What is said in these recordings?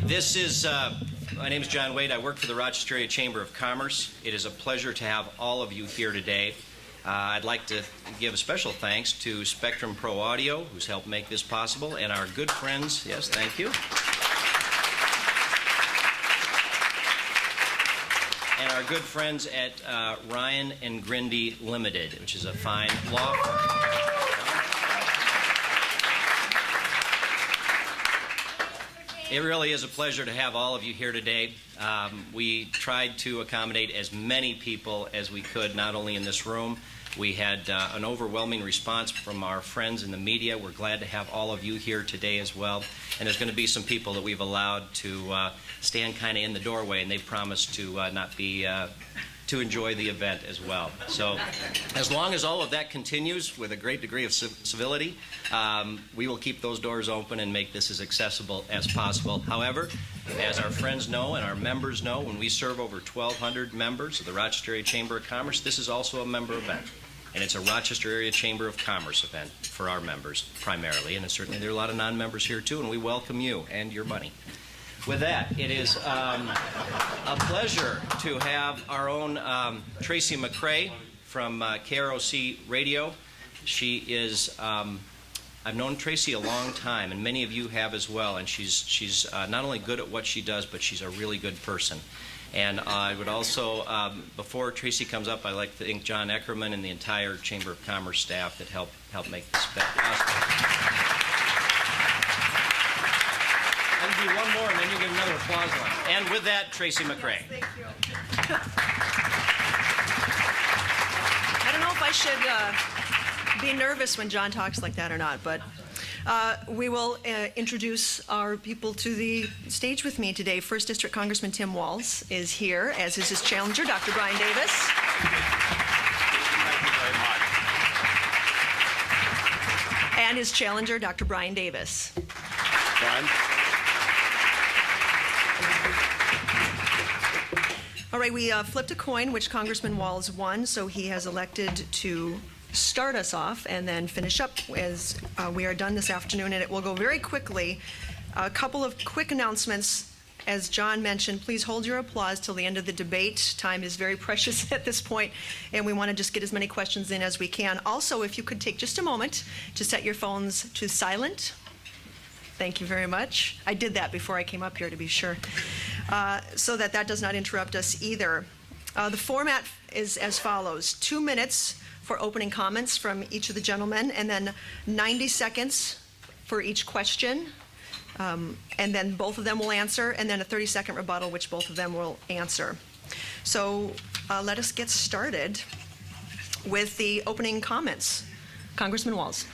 My name is John Wade. I work for the Rochester Area Chamber of Commerce. It is a pleasure to have all of you here today. I'd like to give a special thanks to Spectrum Pro Audio, who's helped make this possible, and our good friends, yes, thank you, and our good friends at Ryan and Grindy Limited, which is a fine law firm. It really is a pleasure to have all of you here today. We tried to accommodate as many people as we could, not only in this room. We had an overwhelming response from our friends in the media. We're glad to have all of you here today as well. And there's going to be some people that we've allowed to stand kind of in the doorway, and they promised to not be to enjoy the event as well. So as long as all of that continues with a great degree of civility, we will keep those doors open and make this as accessible as possible. However, as our friends know and our members know, when we serve over 1,200 members of the Rochester Area Chamber of Commerce, this is also a member event. And it's a Rochester Area Chamber of Commerce event for our members primarily. And certainly there are a lot of non-members here too, and we welcome you and your money. With that, it is a pleasure to have our own Tracy McCrae from KROC Radio. She is, I've known Tracy a long time, and many of you have as well, and she's not only good at what she does, but she's a really good person. And I would also, before Tracy comes up, I'd like to thank John Eckerman and the entire Chamber of Commerce staff that helped make this possible. I'll do one more, and then you give another applause line. And with that, Tracy McCrae. Thank you. I don't know if I should be nervous when John talks like that or not, but we will introduce our people to the stage with me today. First District Congressman Tim Walz is here, as is his challenger, Dr. Brian Davis. Thank you very much. And his challenger, Dr. Brian Davis. Brian? All right, we flipped a coin, which Congressman Walz won, so he has elected to start us off and then finish up as we are done this afternoon, and it will go very quickly. A couple of quick announcements. As John mentioned, please hold your applause till the end of the debate. Time is very precious at this point, and we want to just get as many questions in as we can. Also, if you could take just a moment to set your phones to silent. Thank you very much. I did that before I came up here to be sure, so that does not interrupt us either. The format is as follows: 2 minutes for opening comments from each of the gentlemen, and then 90 seconds for each question, and then both of them will answer, and then a 30-second rebuttal, which both of them will answer. So let us get started with the opening comments. Congressman Walz.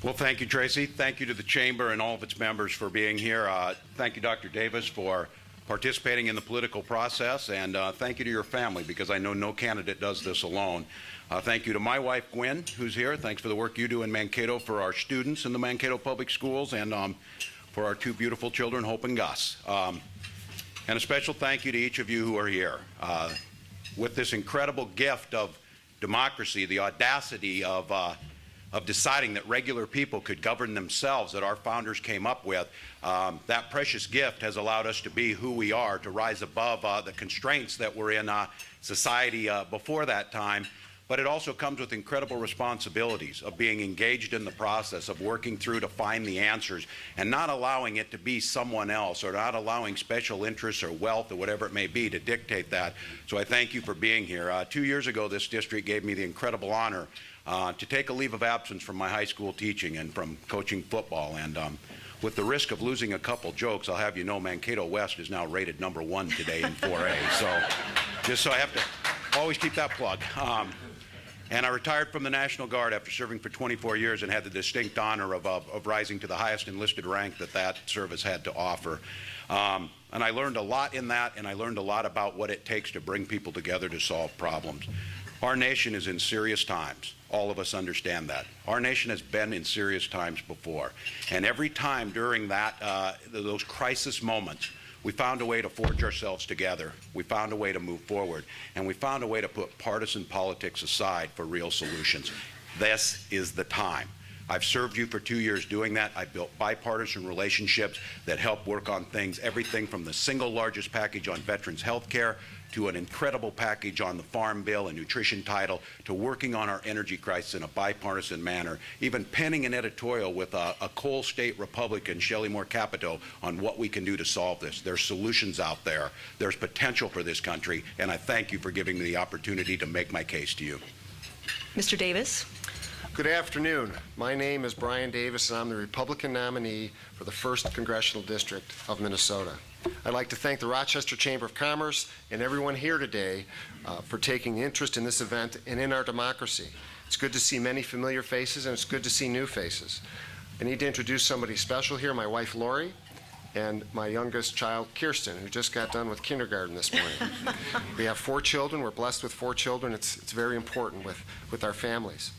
Well, thank you, Tracy. Thank you to the Chamber and all of its members for being here. Thank you, Dr. Davis, for participating in the political process, and thank you to your family, because I know no candidate does this alone. Thank you to my wife, Gwen, who's here. Thanks for the work you do in Mankato for our students in the Mankato Public Schools, and for our two beautiful children, Hope and Gus. And a special thank you to each of you who are here. With this incredible gift of democracy, the audacity of deciding that regular people could govern themselves that our founders came up with, that precious gift has allowed us to be who we are, to rise above the constraints that were in society before that time. But it also comes with incredible responsibilities of being engaged in the process, of working through to find the answers, and not allowing it to be someone else, or not allowing special interests or wealth or whatever it may be to dictate that. So I thank you for being here. 2 years ago, this district gave me the incredible honor to take a leave of absence from my high school teaching and from coaching football. And with the risk of losing a couple jokes, I'll have you know Mankato West is now rated #1 today in 4A. So just so I have to always keep that plug. And I retired from the National Guard after serving for 24 years and had the distinct honor of rising to the highest enlisted rank that service had to offer. And I learned a lot in that, and I learned a lot about what it takes to bring people together to solve problems. Our nation is in serious times. All of us understand that. Our nation has been in serious times before. And every time during those crisis moments, we found a way to forge ourselves together. We found a way to move forward. And we found a way to put partisan politics aside for real solutions. This is the time. I've served you for 2 years doing that. I've built bipartisan relationships that help work on things, everything from the single largest package on veterans health care to an incredible package on the Farm Bill and Nutrition Title, to working on our energy crisis in a bipartisan manner, even penning an editorial with a coal state Republican, Shelley Moore Capito, on what we can do to solve this. There's solutions out there. There's potential for this country, and I thank you for giving me the opportunity to make my case to you. Mr. Davis. Good afternoon. My name is Brian Davis, and I'm the Republican nominee for the 1st Congressional District of Minnesota. I'd like to thank the Rochester Chamber of Commerce and everyone here today for taking interest in this event and in our democracy. It's good to see many familiar faces, and it's good to see new faces. I need to introduce somebody special here, my wife Lori, and my youngest child Kirsten, who just got done with kindergarten this morning. We have 4 children. We're blessed with 4 children. It's very important with our families.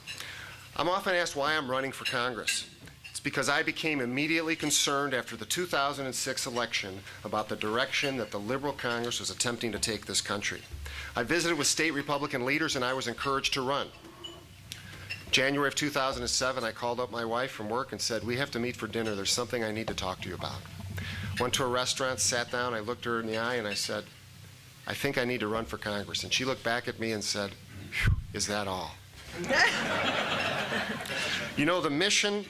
I'm often asked why I'm running for Congress. It's because I became immediately concerned after the 2006 election about the direction that the liberal Congress was attempting to take this country. I visited with state Republican leaders, and I was encouraged to run. January of 2007, I called up my wife from work and said, "We have to meet for dinner. There's something I need to talk to you about." Went to a restaurant, sat down, I looked her in the eye, and I said, "I think I need to run for Congress." And she looked back at me and said, "Is that all?" You know, the mission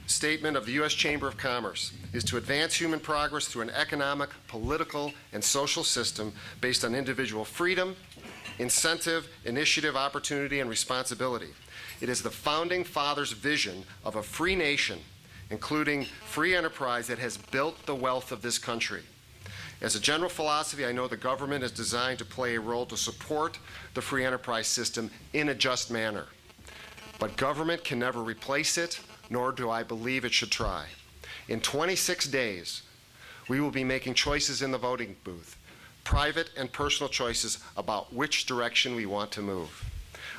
statement of the U.S. Chamber of Commerce is to advance human progress through an economic, political, and social system based on individual freedom, incentive, initiative, opportunity, and responsibility. It is the Founding Fathers' vision of a free nation, including free enterprise, that has built the wealth of this country. As a general philosophy, I know the government is designed to play a role to support the free enterprise system in a just manner. But government can never replace it, nor do I believe it should try. In 26 days, we will be making choices in the voting booth, private and personal choices about which direction we want to move.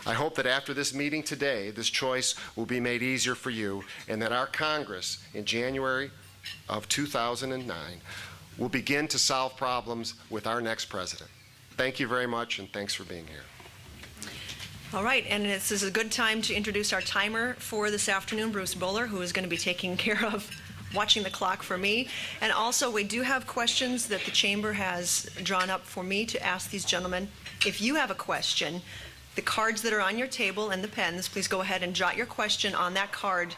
I hope that after this meeting today, this choice will be made easier for you, and that our Congress in January of 2009 will begin to solve problems with our next president. Thank you very much, and thanks for being here. All right, and this is a good time to introduce our timer for this afternoon, Bruce Buller, who is going to be taking care of watching the clock for me. And also, we do have questions that the Chamber has drawn up for me to ask these gentlemen. If you have a question, the cards that are on your table and the pens, please go ahead and jot your question on that card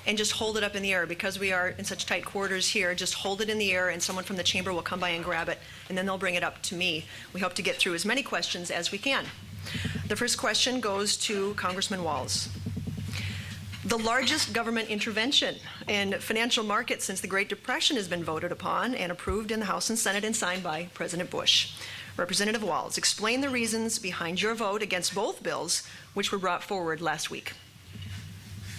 and just hold it up in the air. Because we are in such tight quarters here, just hold it in the air and someone from the Chamber will come by and grab it, and then they'll bring it up to me. We hope to get through as many questions as we can. The first question goes to Congressman Walz. The largest government intervention in financial markets since the Great Depression has been voted upon and approved in the House and Senate and signed by President Bush. Representative Walz, explain the reasons behind your vote against both bills which were brought forward last week.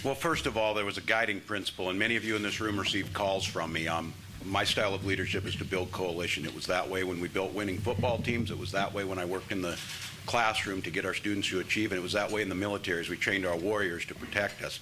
Well, first of all, there was a guiding principle, and many of you in this room received calls from me. My style of leadership is to build coalition. It was that way when we built winning football teams. It was that way when I worked in the classroom to get our students to achieve, and it was that way in the military as we trained our warriors to protect us.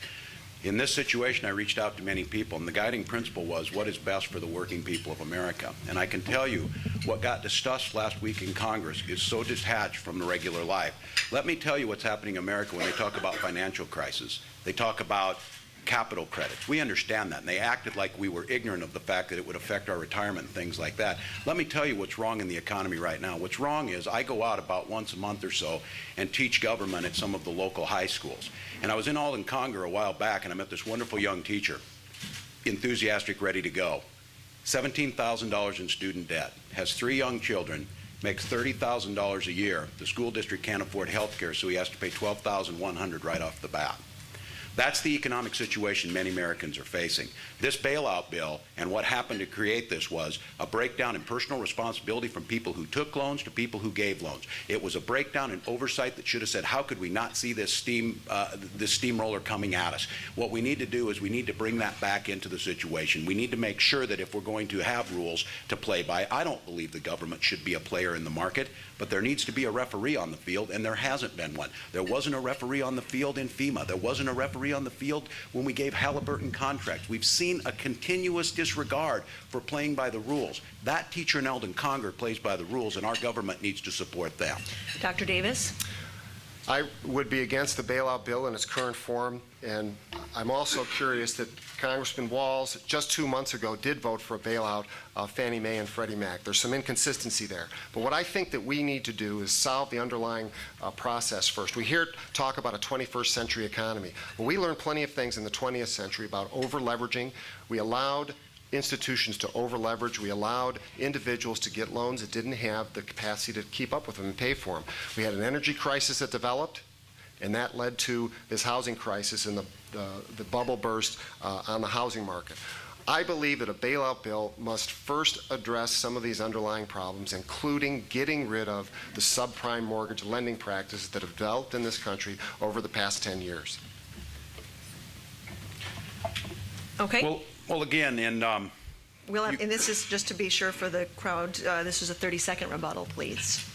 In this situation, I reached out to many people, and the guiding principle was what is best for the working people of America. And I can tell you what got discussed last week in Congress is so detached from the regular life. Let me tell you what's happening in America when they talk about financial crisis. They talk about capital credits. We understand that, and they acted like we were ignorant of the fact that it would affect our retirement and things like that. Let me tell you what's wrong in the economy right now. What's wrong is I go out about once a month or so and teach government at some of the local high schools. And I was in Alden Conger a while back, and I met this wonderful young teacher, enthusiastic, ready to go. $17,000 in student debt, has 3 young children, makes $30,000 a year. The school district can't afford health care, so he has to pay $12,100 right off the bat. That's the economic situation many Americans are facing. This bailout bill and what happened to create this was a breakdown in personal responsibility from people who took loans to people who gave loans. It was a breakdown in oversight that should have said, how could we not see this steamroller coming at us? What we need to do is we need to bring that back into the situation. We need to make sure that if we're going to have rules to play by, I don't believe the government should be a player in the market, but there needs to be a referee on the field, and there hasn't been one. There wasn't a referee on the field in FEMA. There wasn't a referee on the field when we gave Halliburton contracts. We've seen a continuous disregard for playing by the rules. That teacher in Alden Conger plays by the rules, and our government needs to support them. Dr. Davis? I would be against the bailout bill in its current form, and I'm also curious that Congressman Walz, just 2 months ago, did vote for a bailout of Fannie Mae and Freddie Mac. There's some inconsistency there. But what I think that we need to do is solve the underlying process first. We hear talk about a 21st century economy. Well, we learned plenty of things in the 20th century about over-leveraging. We allowed institutions to over-leverage. We allowed individuals to get loans that didn't have the capacity to keep up with them and pay for them. We had an energy crisis that developed, and that led to this housing crisis and the bubble burst on the housing market. I believe that a bailout bill must first address some of these underlying problems, including getting rid of the subprime mortgage lending practices that have developed in this country over the past 10 years. Okay. Well, again, and And this is just to be sure for the crowd, this is a 30-second rebuttal, please.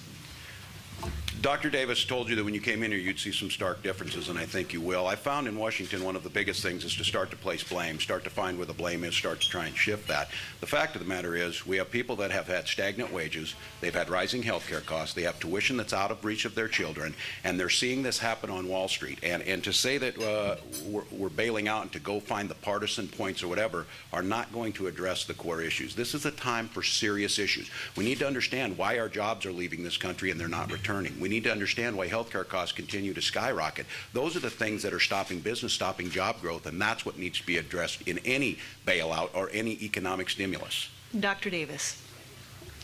Dr. Davis told you that when you came in here you'd see some stark differences, and I think you will. I found in Washington one of the biggest things is to start to place blame, start to find where the blame is, start to try and shift that. The fact of the matter is we have people that have had stagnant wages, they've had rising health care costs, they have tuition that's out of reach of their children, and they're seeing this happen on Wall Street. And to say that we're bailing out and to go find the partisan points or whatever are not going to address the core issues. This is a time for serious issues. We need to understand why our jobs are leaving this country and they're not returning. We need to understand why healthcare costs continue to skyrocket. Those are the things that are stopping business, stopping job growth, and that's what needs to be addressed in any bailout or any economic stimulus. Dr. Davis,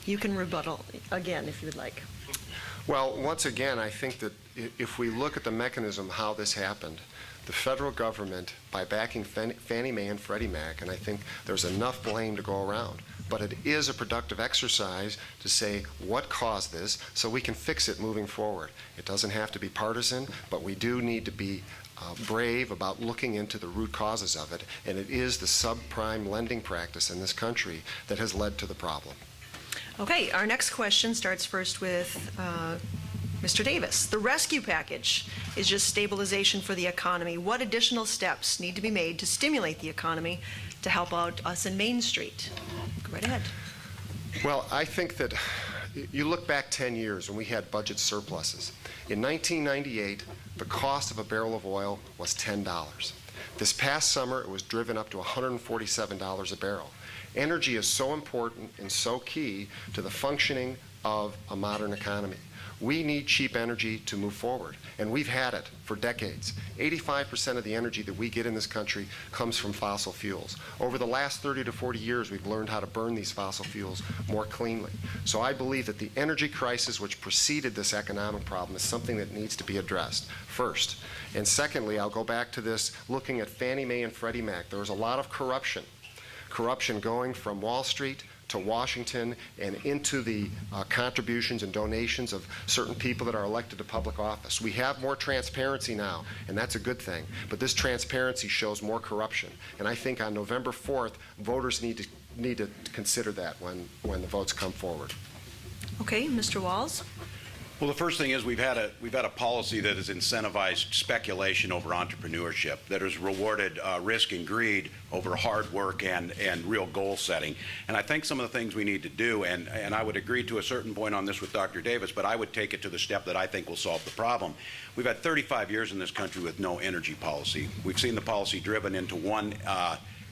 you can rebuttal again if you would like. Well, once again, I think that if we look at the mechanism how this happened, the federal government, by backing Fannie Mae and Freddie Mac, and I think there's enough blame to go around, but it is a productive exercise to say what caused this so we can fix it moving forward. It doesn't have to be partisan, but we do need to be brave about looking into the root causes of it, and it is the subprime lending practice in this country that has led to the problem. Okay, our next question starts first with Mr. Davis. The rescue package is just stabilization for the economy. What additional steps need to be made to stimulate the economy to help out us in Main Street? Go right ahead. Well, I think that you look back 10 years when we had budget surpluses. In 1998, the cost of a barrel of oil was $10. This past summer, it was driven up to $147 a barrel. Energy is so important and so key to the functioning of a modern economy. We need cheap energy to move forward, and we've had it for decades. 85% of the energy that we get in this country comes from fossil fuels. Over the last 30 to 40 years, we've learned how to burn these fossil fuels more cleanly. So I believe that the energy crisis which preceded this economic problem is something that needs to be addressed first. And secondly, I'll go back to this looking at Fannie Mae and Freddie Mac. There was a lot of corruption going from Wall Street to Washington and into the contributions and donations of certain people that are elected to public office. We have more transparency now, and that's a good thing. But this transparency shows more corruption. And I think on November 4th, voters need to consider that when the votes come forward. Okay, Mr. Walz. Well, the first thing is we've had a policy that has incentivized speculation over entrepreneurship, that has rewarded risk and greed over hard work and real goal setting. And I think some of the things we need to do, and I would agree to a certain point on this with Dr. Davis, but I would take it to the step that I think will solve the problem. We've had 35 years in this country with no energy policy. We've seen the policy driven into one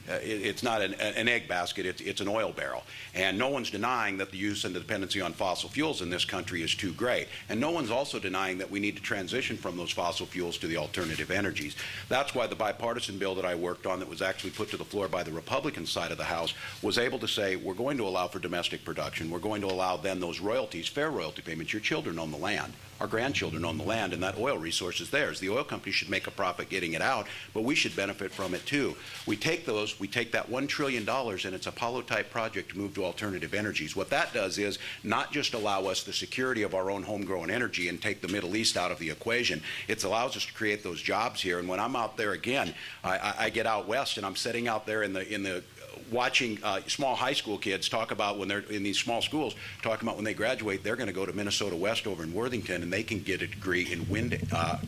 it's not an egg basket, it's an oil barrel. And no one's denying that the use and the dependency on fossil fuels in this country is too great. And no one's also denying that we need to transition from those fossil fuels to the alternative energies. That's why the bipartisan bill that I worked on that was actually put to the floor by the Republican side of the House was able to say we're going to allow for domestic production. We're going to allow then those royalties, fair royalty payments. Your children own the land. Our grandchildren own the land, and that oil resource is theirs. The oil company should make a profit getting it out, but we should benefit from it too. We take that $1 trillion, and it's Apollo-type project to move to alternative energies. What that does is not just allow us the security of our own homegrown energy and take the Middle East out of the equation. It allows us to create those jobs here. And when I'm out there again, I get out west, and I'm sitting out there in the watching small high school kids talk about when they're in these small schools, talking about when they graduate, they're going to go to Minnesota West over in Worthington and they can get a degree in wind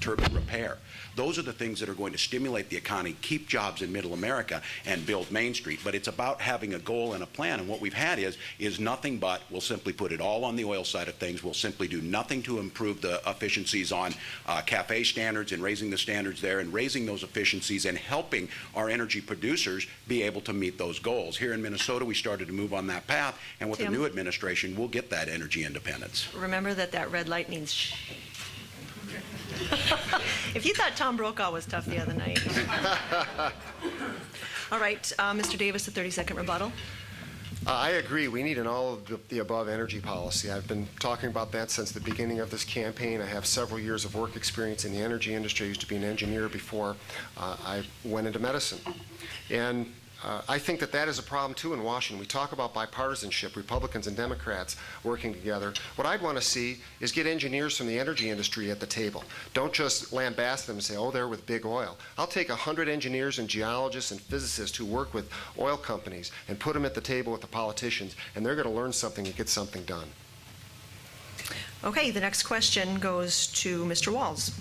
turbine repair. Those are the things that are going to stimulate the economy, keep jobs in Middle America, and build Main Street. But it's about having a goal and a plan. And what we've had is nothing but we'll simply put it all on the oil side of things. We'll simply do nothing to improve the efficiencies on CAFE standards and raising the standards there and raising those efficiencies and helping our energy producers be able to meet those goals. Here in Minnesota, we started to move on that path. And with the Tim? new administration, we'll get that energy independence. Remember that red light means shh. If you thought Tom Brokaw was tough the other night. All right, Mr. Davis, a 30-second rebuttal. I agree. We need an all-of-the-above energy policy. I've been talking about that since the beginning of this campaign. I have several years of work experience in the energy industry. I used to be an engineer before I went into medicine. And I think that is a problem, too, in Washington. We talk about bipartisanship, Republicans and Democrats working together. What I'd want to see is get engineers from the energy industry at the table. Don't just lambast them and say, oh, they're with big oil. I'll take 100 engineers and geologists and physicists who work with oil companies and put them at the table with the politicians, and they're going to learn something and get something done. Okay, the next question goes to Mr. Walz.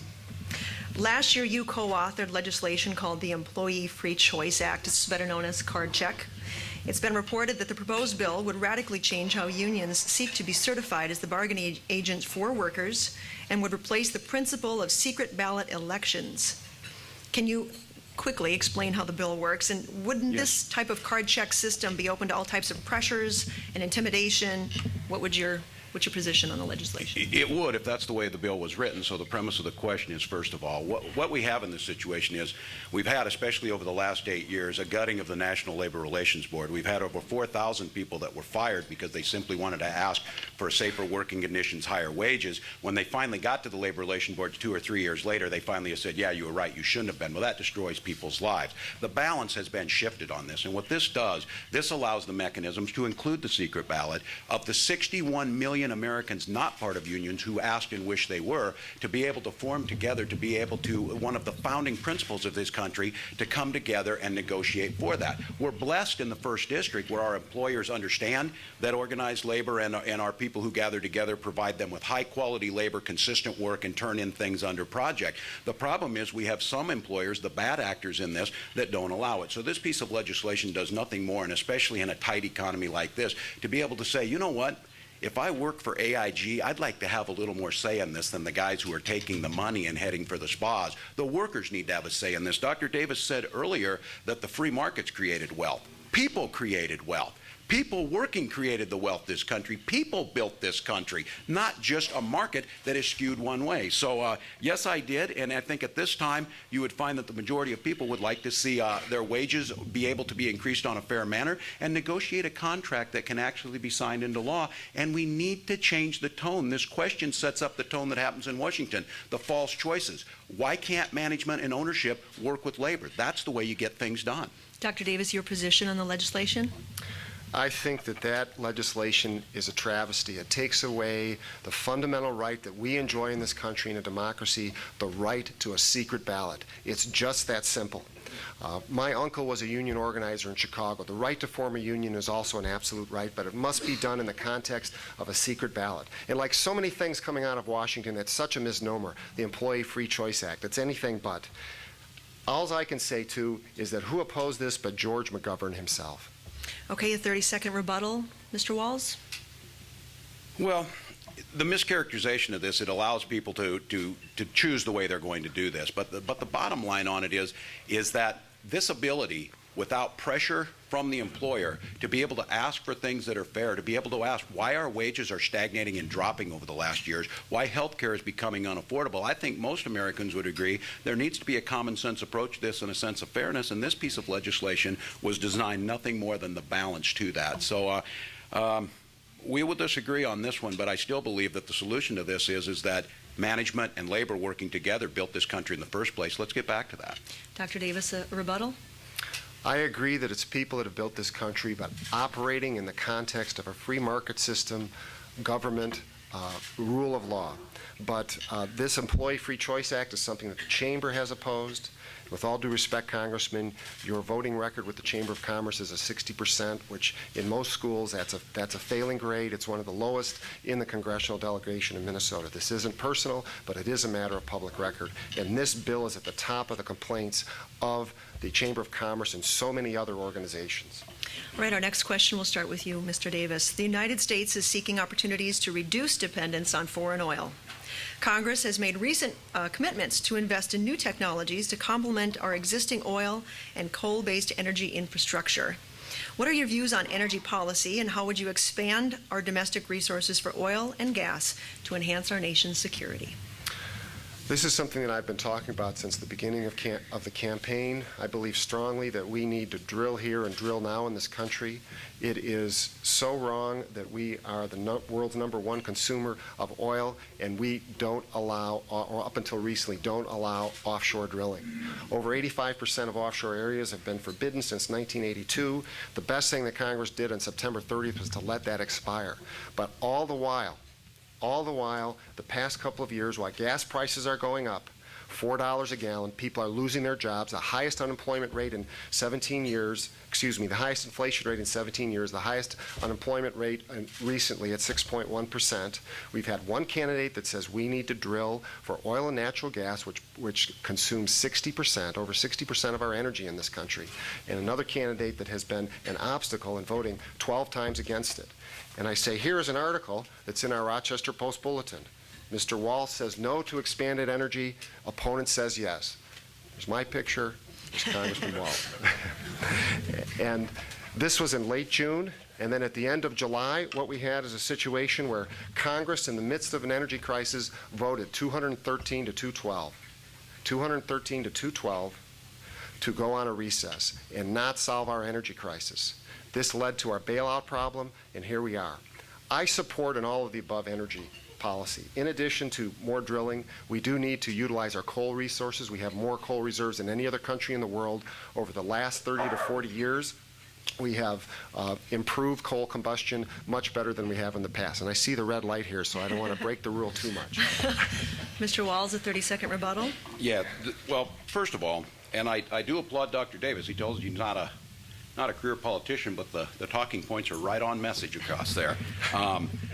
Last year, you co-authored legislation called the Employee Free Choice Act. It's better known as Card Check. It's been reported that the proposed bill would radically change how unions seek to be certified as the bargaining agents for workers and would replace the principle of secret ballot elections. Can you quickly explain how the bill works? And wouldn't this type of card check system be open to all types of pressures and intimidation? What's your position on the legislation? It would if that's the way the bill was written. So the premise of the question is, first of all, what we have in this situation is we've had, especially over the last 8 years, a gutting of the National Labor Relations Board. We've had over 4,000 people that were fired because they simply wanted to ask for safer working conditions, higher wages. When they finally got to the Labor Relations Board 2 or 3 years later, they finally said, yeah, you were right, you shouldn't have been. Well, that destroys people's lives. The balance has been shifted on this. And what this does, this allows the mechanisms to include the secret ballot of the 61 million Americans not part of unions who asked and wished they were, to be able to form together, to be able to, one of the founding principles of this country, to come together and negotiate for that. We're blessed in the 1st District where our employers understand that organized labor and our people who gather together provide them with high quality labor, consistent work, and turn in things under project. The problem is we have some employers, the bad actors in this, that don't allow it. So this piece of legislation does nothing more, and especially in a tight economy like this, to be able to say, you know what? If I work for AIG, I'd like to have a little more say in this than the guys who are taking the money and heading for the spas. The workers need to have a say in this. Dr. Davis said earlier that the free markets created wealth. People created wealth. People working created the wealth this country. People built this country, not just a market that is skewed one way. So yes, I did, and I think at this time you would find that the majority of people would like to see their wages be able to be increased on a fair manner and negotiate a contract that can actually be signed into law. And we need to change the tone. This question sets up the tone that happens in Washington, the false choices. Why can't management and ownership work with labor? That's the way you get things done. Dr. Davis, your position on the legislation? I think that legislation is a travesty. It takes away the fundamental right that we enjoy in this country in a democracy, the right to a secret ballot. It's just that simple. My uncle was a union organizer in Chicago. The right to form a union is also an absolute right, but it must be done in the context of a secret ballot. And like so many things coming out of Washington, that's such a misnomer, the Employee Free Choice Act. It's anything but. All I can say, too, is that who opposed this but George McGovern himself? Okay, a 30-second rebuttal. Mr. Walz? Well, the mischaracterization of this, it allows people to choose the way they're going to do this. But the bottom line on it is that this ability, without pressure from the employer, to be able to ask for things that are fair, to be able to ask why our wages are stagnating and dropping over the last years, why health care is becoming unaffordable. I think most Americans would agree there needs to be a common sense approach to this and a sense of fairness, and this piece of legislation was designed nothing more than the balance to that. So we will disagree on this one, but I still believe that the solution to this is that management and labor working together built this country in the first place. Let's get back to that. Dr. Davis, a rebuttal? I agree that it's people that have built this country, but operating in the context of a free market system, government, rule of law. But this Employee Free Choice Act is something that the Chamber has opposed. With all due respect, Congressman, your voting record with the Chamber of Commerce is a 60%, which in most schools, that's a failing grade. It's one of the lowest in the congressional delegation in Minnesota. This isn't personal, but it is a matter of public record. And this bill is at the top of the complaints of the Chamber of Commerce and so many other organizations. All right, our next question will start with you, Mr. Davis. The United States is seeking opportunities to reduce dependence on foreign oil. Congress has made recent commitments to invest in new technologies to complement our existing oil and coal-based energy infrastructure. What are your views on energy policy, and how would you expand our domestic resources for oil and gas to enhance our nation's security? This is something that I've been talking about since the beginning of the campaign. I believe strongly that we need to drill here and drill now in this country. It is so wrong that we are the world's #1 consumer of oil, and we don't allow, or up until recently, don't allow offshore drilling. Over 85% of offshore areas have been forbidden since 1982. The best thing that Congress did on September 30th was to let that expire. But all the while, the past couple of years, while gas prices are going up, $4 a gallon, people are losing their jobs, the highest unemployment rate in 17 years, the highest inflation rate in 17 years, the highest unemployment rate recently at 6.1%. We've had one candidate that says we need to drill for oil and natural gas, which consumes 60%, over 60% of our energy in this country, and another candidate that has been an obstacle in voting 12 times against it. And I say, here is an article that's in our Rochester Post-Bulletin. Mr. Walz says no to expanded energy. Opponent says yes. There's my picture. There's Congressman Walz. And this was in late June. And then at the end of July, what we had is a situation where Congress, in the midst of an energy crisis, voted 213 to 212. 213 to 212 to go on a recess and not solve our energy crisis. This led to our bailout problem, and here we are. I support an all of the above energy policy. In addition to more drilling, we do need to utilize our coal resources. We have more coal reserves than any other country in the world. Over the last 30 to 40 years, we have improved coal combustion much better than we have in the past. And I see the red light here, so I don't want to break the rule too much. Mr. Walz, a 30-second rebuttal. Yeah, well, first of all, and I do applaud Dr. Davis. He tells you he's not a career politician, but the talking points are right on message across there.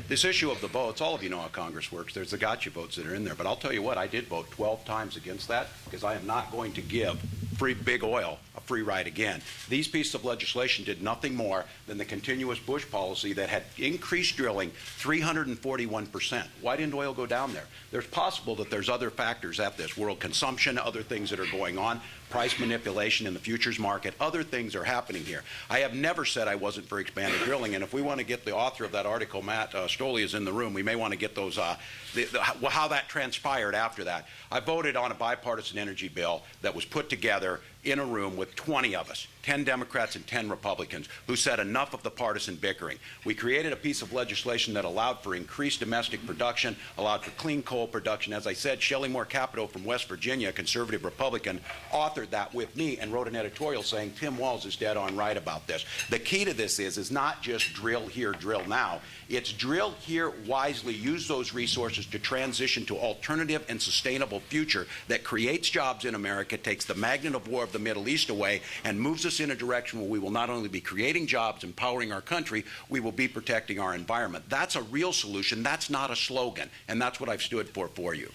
This issue of the votes, all of you know how Congress works. There's the gotcha votes that are in there. But I'll tell you what, I did vote 12 times against that because I am not going to give free big oil a free ride again. These pieces of legislation did nothing more than the continuous Bush policy that had increased drilling 341%. Why didn't oil go down there? There's possible that there's other factors at this, world consumption, other things that are going on, price manipulation in the futures market, other things are happening here. I have never said I wasn't for expanded drilling, and if we want to get the author of that article, Matt Stoley, is in the room, we may want to get those, how that transpired after that. I voted on a bipartisan energy bill that was put together in a room with 20 of us, 10 Democrats and 10 Republicans, who said enough of the partisan bickering. We created a piece of legislation that allowed for increased domestic production, allowed for clean coal production. As I said, Shelley Moore Capito from West Virginia, a conservative Republican, authored that with me and wrote an editorial saying Tim Walz is dead on right about this. The key to this is not just drill here, drill now. It's drill here wisely, use those resources to transition to alternative and sustainable future that creates jobs in America, takes the magnet of war of the Middle East away, and moves us in a direction where we will not only be creating jobs, empowering our country, we will be protecting our environment. That's a real solution. That's not a slogan, and that's what I've stood for you.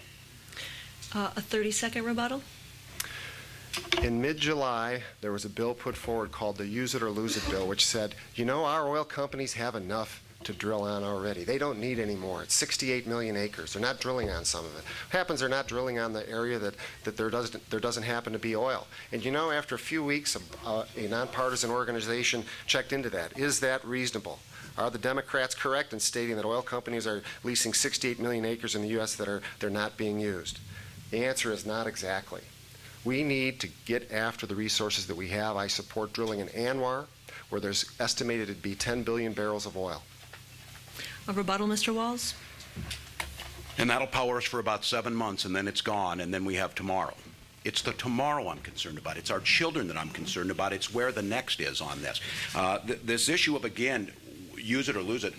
A 30-second rebuttal. In mid-July, there was a bill put forward called the Use It or Lose It bill, which said, you know, our oil companies have enough to drill on already. They don't need any more. It's 68 million acres. They're not drilling on some of it. What happens, they're not drilling on the area that there doesn't happen to be oil. And you know, after a few weeks, a nonpartisan organization checked into that. Is that reasonable? Are the Democrats correct in stating that oil companies are leasing 68 million acres in the U.S. that they're not being used? The answer is not exactly. We need to get after the resources that we have. I support drilling in Anwar, where there's estimated to be 10 billion barrels of oil. A rebuttal, Mr. Walz. And that'll power us for about 7 months, and then it's gone, and then we have tomorrow. It's the tomorrow I'm concerned about. It's our children that I'm concerned about. It's where the next is on this. This issue of, again, use it or lose it,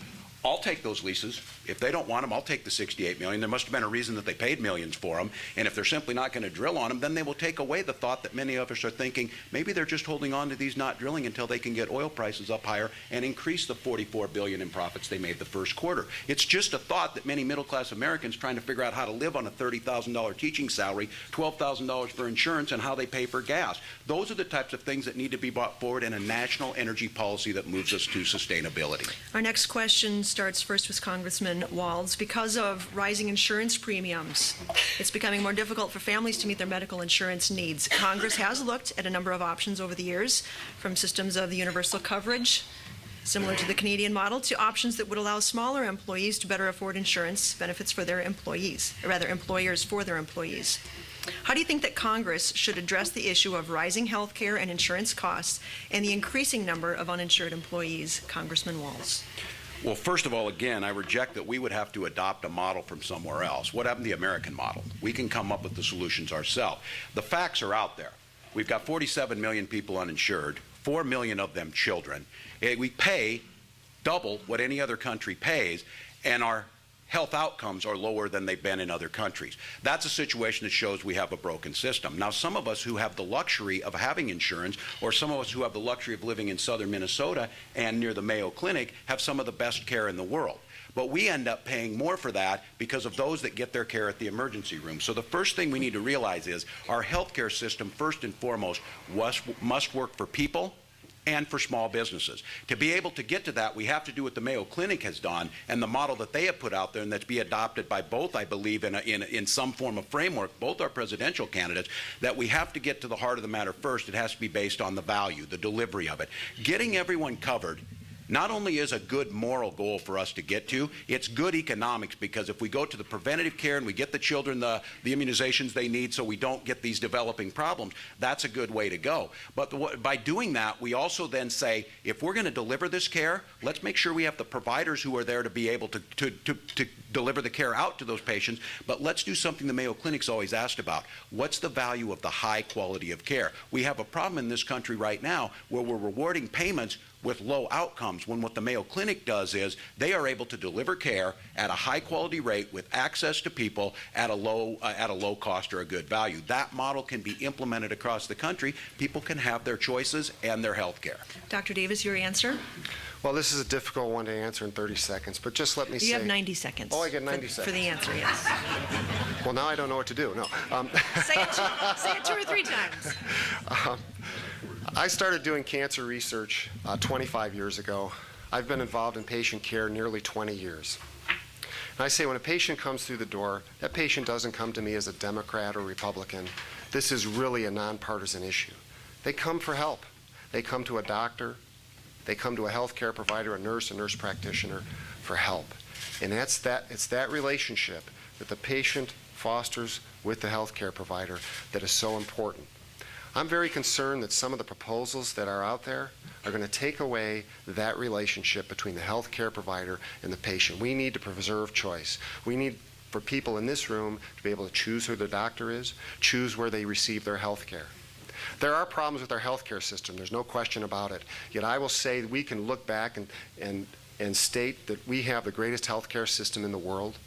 I'll take those leases. If they don't want them, I'll take the $68 million. There must have been a reason that they paid millions for them. And if they're simply not going to drill on them, then they will take away the thought that many of us are thinking, maybe they're just holding on to these not drilling until they can get oil prices up higher and increase the $44 billion in profits they made the first quarter. It's just a thought that many middle-class Americans trying to figure out how to live on a $30,000 teaching salary, $12,000 for insurance, and how they pay for gas. Those are the types of things that need to be brought forward in a national energy policy that moves us to sustainability. Our next question starts first with Congressman Walz. Because of rising insurance premiums, it's becoming more difficult for families to meet their medical insurance needs. Congress has looked at a number of options over the years, from systems of the universal coverage, similar to the Canadian model, to options that would allow smaller employees to better afford insurance benefits for their employees, or rather employers for their employees. How do you think that Congress should address the issue of rising health care and insurance costs and the increasing number of uninsured employees, Congressman Walz? Well, first of all, again, I reject that we would have to adopt a model from somewhere else. What happened to the American model? We can come up with the solutions ourselves. The facts are out there. We've got 47 million people uninsured, 4 million of them children. We pay double what any other country pays, and our health outcomes are lower than they've been in other countries. That's a situation that shows we have a broken system. Now, some of us who have the luxury of having insurance, or some of us who have the luxury of living in southern Minnesota and near the Mayo Clinic, have some of the best care in the world. But we end up paying more for that because of those that get their care at the emergency room. So the first thing we need to realize is our healthcare system, first and foremost, must work for people and for small businesses. To be able to get to that, we have to do what the Mayo Clinic has done and the model that they have put out there, and that's be adopted by both, I believe, in some form of framework, both our presidential candidates, that we have to get to the heart of the matter first. It has to be based on the value, the delivery of it. Getting everyone covered not only is a good moral goal for us to get to, it's good economics, because if we go to the preventative care and we get the children the immunizations they need so we don't get these developing problems, that's a good way to go. But by doing that, we also then say, if we're going to deliver this care, let's make sure we have the providers who are there to be able to deliver the care out to those patients, but let's do something the Mayo Clinic's always asked about. What's the value of the high quality of care? We have a problem in this country right now where we're rewarding payments with low outcomes, when what the Mayo Clinic does is they are able to deliver care at a high quality rate with access to people at a low cost or a good value. That model can be implemented across the country. People can have their choices and their health care. Dr. Davis, your answer? Well, this is a difficult one to answer in 30 seconds, but just let me say... You have 90 seconds. Oh, I get 90 seconds. For the answer, yes. Well, now I don't know what to do. No. Say it 2 or 3 times. I started doing cancer research 25 years ago. I've been involved in patient care nearly 20 years. And I say when a patient comes through the door, that patient doesn't come to me as a Democrat or Republican. This is really a nonpartisan issue. They come for help. They come to a doctor. They come to a healthcare provider, a nurse practitioner for help. And it's that relationship that the patient fosters with the healthcare provider that is so important. I'm very concerned that some of the proposals that are out there are going to take away that relationship between the healthcare provider and the patient. We need to preserve choice. We need for people in this room to be able to choose who their doctor is, choose where they receive their health care. There are problems with our healthcare system. There's no question about it. Yet I will say that we can look back and state that we have the greatest healthcare system in the world.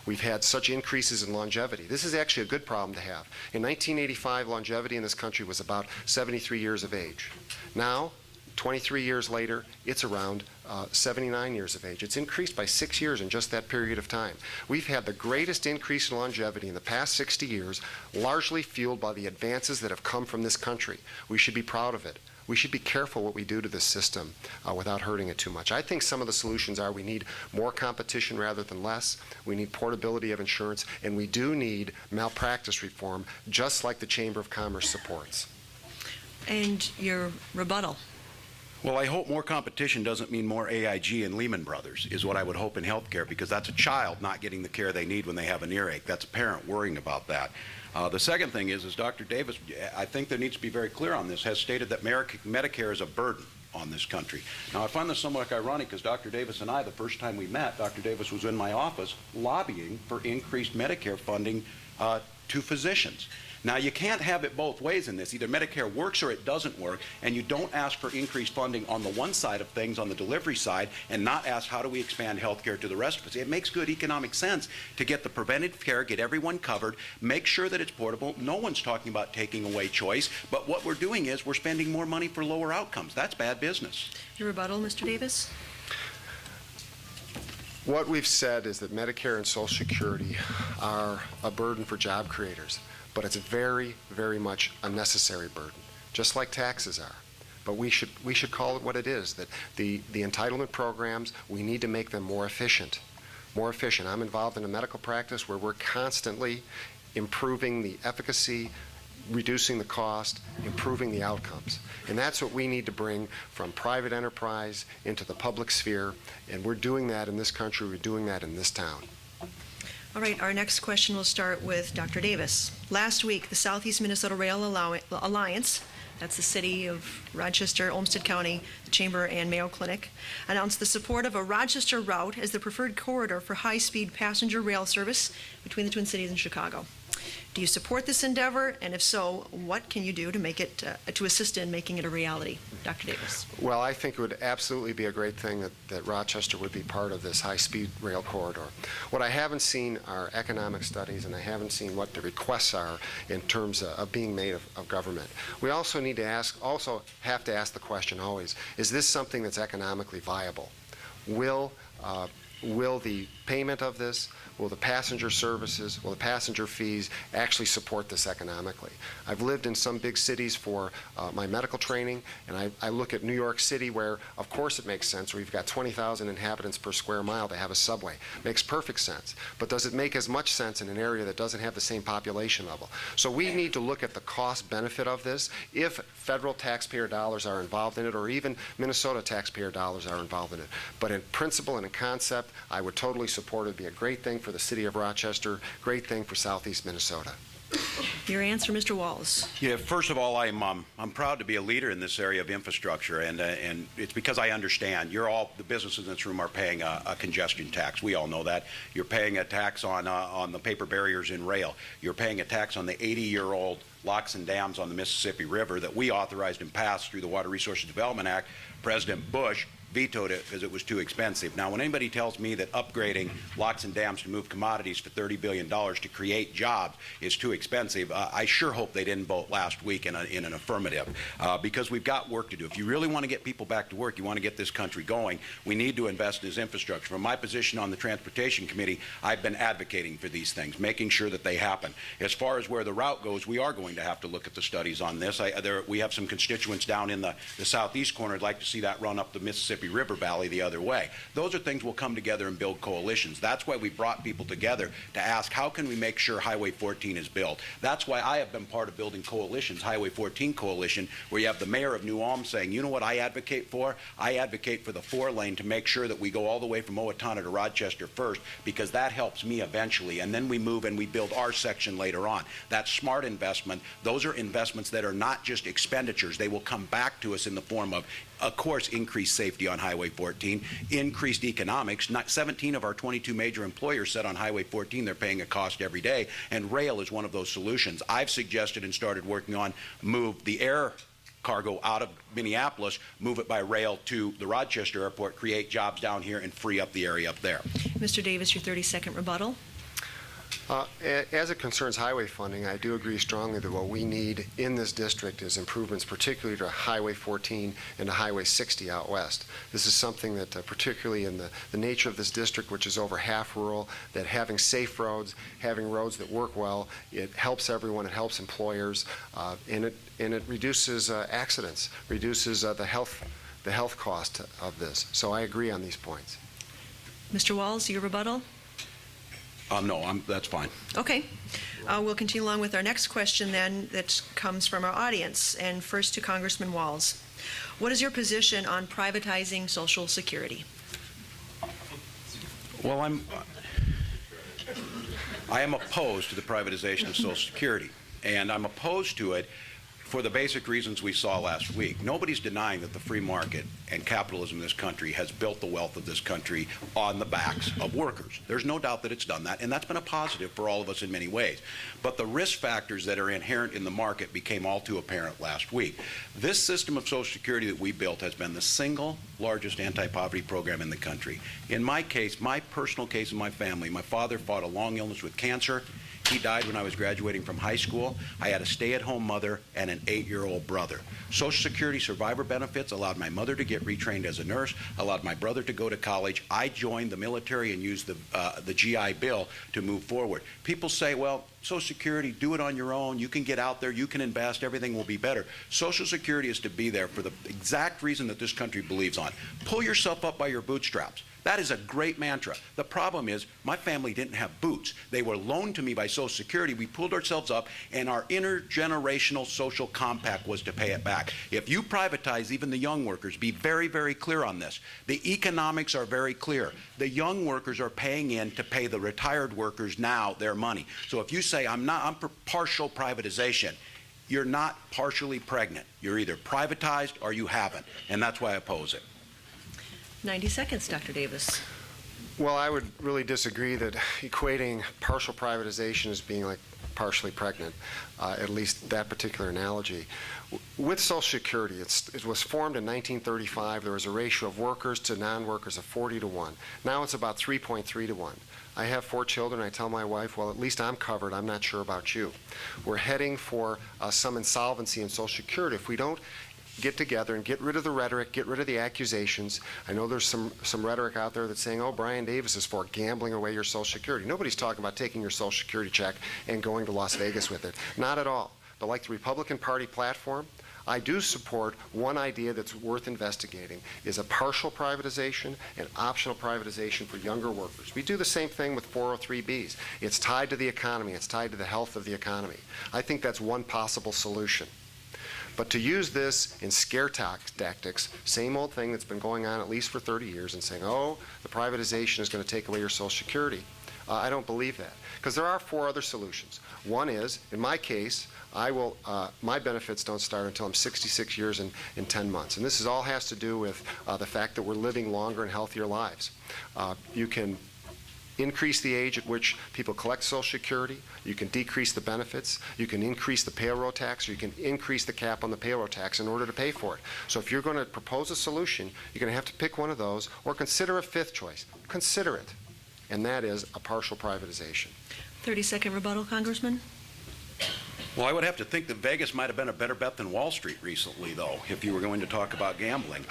We've had such increases in longevity. This is actually a good problem to have. In 1985, longevity in this country was about 73 years of age. Now, 23 years later, it's around 79 years of age. It's increased by 6 years in just that period of time. We've had the greatest increase in longevity in the past 60 years, largely fueled by the advances that have come from this country. We should be proud of it. We should be careful what we do to this system without hurting it too much. I think some of the solutions are we need more competition rather than less. We need portability of insurance, and we do need malpractice reform, just like the Chamber of Commerce supports. And your rebuttal. Well, I hope more competition doesn't mean more AIG and Lehman Brothers, is what I would hope in healthcare, because that's a child not getting the care they need when they have an earache. That's a parent worrying about that. The second thing is Dr. Davis, I think there needs to be very clear on this, has stated that Medicare is a burden on this country. Now, I find this somewhat ironic because Dr. Davis and I, the first time we met, Dr. Davis was in my office lobbying for increased Medicare funding to physicians. Now, you can't have it both ways in this. Either Medicare works or it doesn't work, and you don't ask for increased funding on the one side of things, on the delivery side, and not ask how do we expand health care to the rest of us. It makes good economic sense to get the preventive care, get everyone covered, make sure that it's portable. No one's talking about taking away choice, but what we're doing is we're spending more money for lower outcomes. That's bad business. Your rebuttal, Mr. Davis? What we've said is that Medicare and Social Security are a burden for job creators, but it's very, very much a necessary burden, just like taxes are. But we should call it what it is, that the entitlement programs, we need to make them more efficient. More efficient. I'm involved in a medical practice where we're constantly improving the efficacy, reducing the cost, improving the outcomes. And that's what we need to bring from private enterprise into the public sphere, and we're doing that in this country, we're doing that in this town. All right, our next question will start with Dr. Davis. Last week, the Southeast Minnesota Rail Alliance, that's the city of Rochester, Olmsted County, the Chamber, and Mayo Clinic, announced the support of a Rochester route as the preferred corridor for high-speed passenger rail service between the Twin Cities and Chicago. Do you support this endeavor? And if so, what can you do to make it, to assist in making it a reality? Dr. Davis. Well, I think it would absolutely be a great thing that Rochester would be part of this high-speed rail corridor. What I haven't seen are economic studies, and I haven't seen what the requests are in terms of being made of government. We also need to have to ask the question always, is this something that's economically viable? Will the payment of this, will the passenger services, will the passenger fees actually support this economically? I've lived in some big cities for my medical training, and I look at New York City where, of course, it makes sense, where you've got 20,000 inhabitants per square mile to have a subway. Makes perfect sense. But does it make as much sense in an area that doesn't have the same population level? So we need to look at the cost benefit of this. If federal taxpayer dollars are involved in it, or even Minnesota taxpayer dollars are involved in it. But in principle and in concept, I would totally support it. It'd be a great thing for the city of Rochester, great thing for Southeast Minnesota. Your answer, Mr. Walz. Yeah, first of all, I'm proud to be a leader in this area of infrastructure, and it's because I understand. The businesses in this room are paying a congestion tax. We all know that. You're paying a tax on the paper barriers in rail. You're paying a tax on the 80-year-old locks and dams on the Mississippi River that we authorized and passed through the Water Resources Development Act. President Bush vetoed it because it was too expensive. Now, when anybody tells me that upgrading locks and dams to move commodities for $30 billion to create jobs is too expensive, I sure hope they didn't vote last week in an affirmative, because we've got work to do. If you really want to get people back to work, you want to get this country going, we need to invest in this infrastructure. From my position on the Transportation Committee, I've been advocating for these things, making sure that they happen. As far as where the route goes, we are going to have to look at the studies on this. We have some constituents down in the southeast corner who'd like to see that run up the Mississippi River Valley the other way. Those are things we'll come together and build coalitions. That's why we brought people together to ask, how can we make sure Highway 14 is built? That's why I have been part of building coalitions, Highway 14 Coalition, where you have the mayor of New Ulm saying, you know what I advocate for? I advocate for the 4-lane to make sure that we go all the way from Owatonna to Rochester first, because that helps me eventually, and then we move and we build our section later on. That's smart investment. Those are investments that are not just expenditures. They will come back to us in the form of course, increased safety on Highway 14, increased economics. 17 of our 22 major employers said on Highway 14 they're paying a cost every day, and rail is one of those solutions. I've suggested and started working on move the air cargo out of Minneapolis, move it by rail to the Rochester airport, create jobs down here, and free up the area up there. Mr. Davis, your 30-second rebuttal. As it concerns highway funding, I do agree strongly that what we need in this district is improvements, particularly to Highway 14 and to Highway 60 out west. This is something that, particularly in the nature of this district, which is over half rural, that having safe roads, having roads that work well, it helps everyone, it helps employers, and it reduces accidents, reduces the health cost of this. So I agree on these points. Mr. Walz, your rebuttal. No, that's fine. Okay. We'll continue along with our next question then that comes from our audience. And first to Congressman Walz. What is your position on privatizing Social Security? Well, I am opposed to the privatization of Social Security, and I'm opposed to it for the basic reasons we saw last week. Nobody's denying that the free market and capitalism in this country has built the wealth of this country on the backs of workers. There's no doubt that it's done that, and that's been a positive for all of us in many ways. But the risk factors that are inherent in the market became all too apparent last week. This system of Social Security that we built has been the single largest anti-poverty program in the country. In my case, my personal case in my family, my father fought a long illness with cancer. He died when I was graduating from high school. I had a stay-at-home mother and an 8-year-old brother. Social Security survivor benefits allowed my mother to get retrained as a nurse, allowed my brother to go to college. I joined the military and used the GI Bill to move forward. People say, well, Social Security, do it on your own. You can get out there. You can invest. Everything will be better. Social Security is to be there for the exact reason that this country believes on. Pull yourself up by your bootstraps. That is a great mantra. The problem is my family didn't have boots. They were loaned to me by Social Security. We pulled ourselves up, and our intergenerational social compact was to pay it back. If you privatize even the young workers, be very, very clear on this. The economics are very clear. The young workers are paying in to pay the retired workers now their money. So if you say, I'm for partial privatization, you're not partially pregnant. You're either privatized or you haven't, and that's why I oppose it. 90 seconds, Dr. Davis. Well, I would really disagree that equating partial privatization as being like partially pregnant, at least that particular analogy. With Social Security, it was formed in 1935. There was a ratio of workers to non-workers of 40-1. Now it's about 3.3-1. I have 4 children. I tell my wife, well, at least I'm covered. I'm not sure about you. We're heading for some insolvency in Social Security if we don't get together and get rid of the rhetoric, get rid of the accusations. I know there's some rhetoric out there that's saying, oh, Brian Davis is for gambling away your Social Security. Nobody's talking about taking your Social Security check and going to Las Vegas with it. Not at all. But like the Republican Party platform, I do support one idea that's worth investigating is a partial privatization and optional privatization for younger workers. We do the same thing with 403Bs. It's tied to the economy. It's tied to the health of the economy. I think that's one possible solution. But to use this in scare tactics, same old thing that's been going on at least for 30 years and saying, oh, the privatization is going to take away your Social Security, I don't believe that. Because there are 4 other solutions. One is, in my case, my benefits don't start until I'm 66 years and 10 months. And this all has to do with the fact that we're living longer and healthier lives. You can increase the age at which people collect Social Security. You can decrease the benefits. You can increase the payroll tax, or you can increase the cap on the payroll tax in order to pay for it. So if you're going to propose a solution, you're going to have to pick one of those or consider a 5th choice. Consider it. And that is a partial privatization. 30-second rebuttal, Congressman. Well, I would have to think that Vegas might have been a better bet than Wall Street recently, though, if you were going to talk about gambling.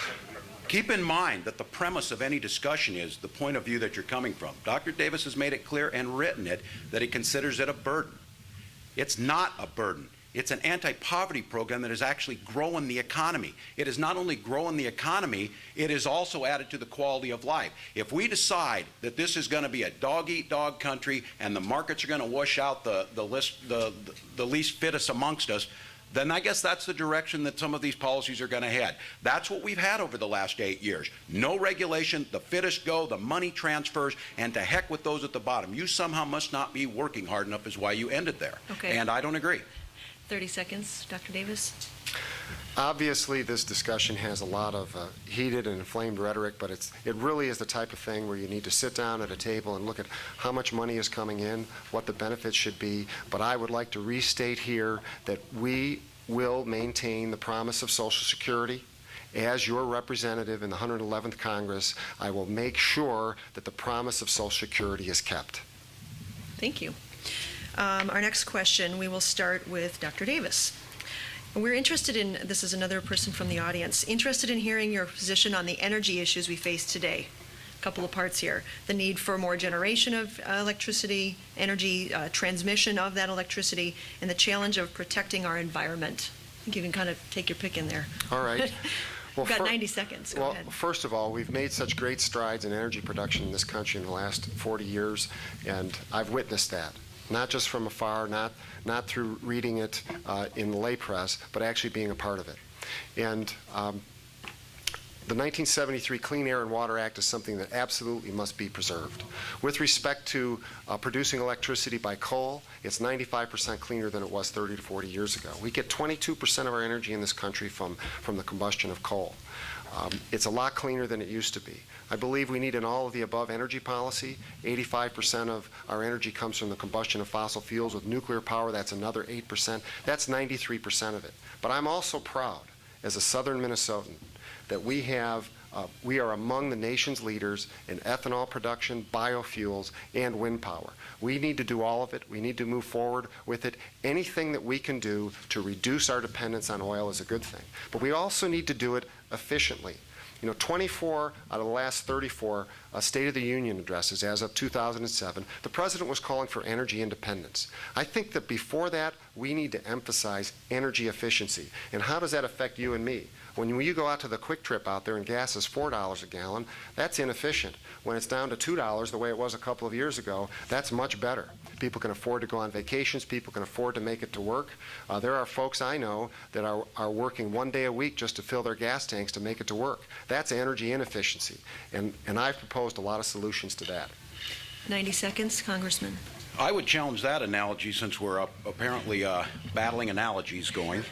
Keep in mind that the premise of any discussion is the point of view that you're coming from. Dr. Davis has made it clear and written it that he considers it a burden. It's not a burden. It's an anti-poverty program that is actually growing the economy. It is not only growing the economy, it is also added to the quality of life. If we decide that this is going to be a dog-eat-dog country and the markets are going to wash out the least fittest amongst us, then I guess that's the direction that some of these policies are going to head. That's what we've had over the last 8 years. No regulation, the fittest go, the money transfers, and to heck with those at the bottom. You somehow must not be working hard enough is why you ended there. Okay. And I don't agree. 30 seconds, Dr. Davis. Obviously, this discussion has a lot of heated and inflamed rhetoric, but it really is the type of thing where you need to sit down at a table and look at how much money is coming in, what the benefits should be. But I would like to restate here that we will maintain the promise of Social Security. As your representative in the 111th Congress, I will make sure that the promise of Social Security is kept. Thank you. Our next question, we will start with Dr. Davis. We're interested in, this is another person from the audience, interested in hearing your position on the energy issues we face today. A couple of parts here. The need for more generation of electricity, energy transmission of that electricity, and the challenge of protecting our environment. I think you can kind of take your pick in there. All right. Well, We've got 90 seconds. Go ahead. First of all, we've made such great strides in energy production in this country in the last 40 years, and I've witnessed that. Not just from afar, not through reading it in the lay press, but actually being a part of it. And the 1973 Clean Air and Water Act is something that absolutely must be preserved. With respect to producing electricity by coal, it's 95% cleaner than it was 30 to 40 years ago. We get 22% of our energy in this country from the combustion of coal. It's a lot cleaner than it used to be. I believe we need an all-of-the-above energy policy. 85% of our energy comes from the combustion of fossil fuels. With nuclear power, that's another 8%. That's 93% of it. But I'm also proud, as a Southern Minnesotan, that we are among the nation's leaders in ethanol production, biofuels, and wind power. We need to do all of it. We need to move forward with it. Anything that we can do to reduce our dependence on oil is a good thing. But we also need to do it efficiently. 24 out of the last 34 State of the Union addresses as of 2007, the President was calling for energy independence. I think that before that, we need to emphasize energy efficiency. And how does that affect you and me? When you go out to the quick trip out there and gas is $4 a gallon, that's inefficient. When it's down to $2, the way it was a couple of years ago, that's much better. People can afford to go on vacations. People can afford to make it to work. There are folks I know that are working 1 day a week just to fill their gas tanks to make it to work. That's energy inefficiency. And I've proposed a lot of solutions to that. 90 seconds, Congressman. I would challenge that analogy since we're apparently battling analogies going.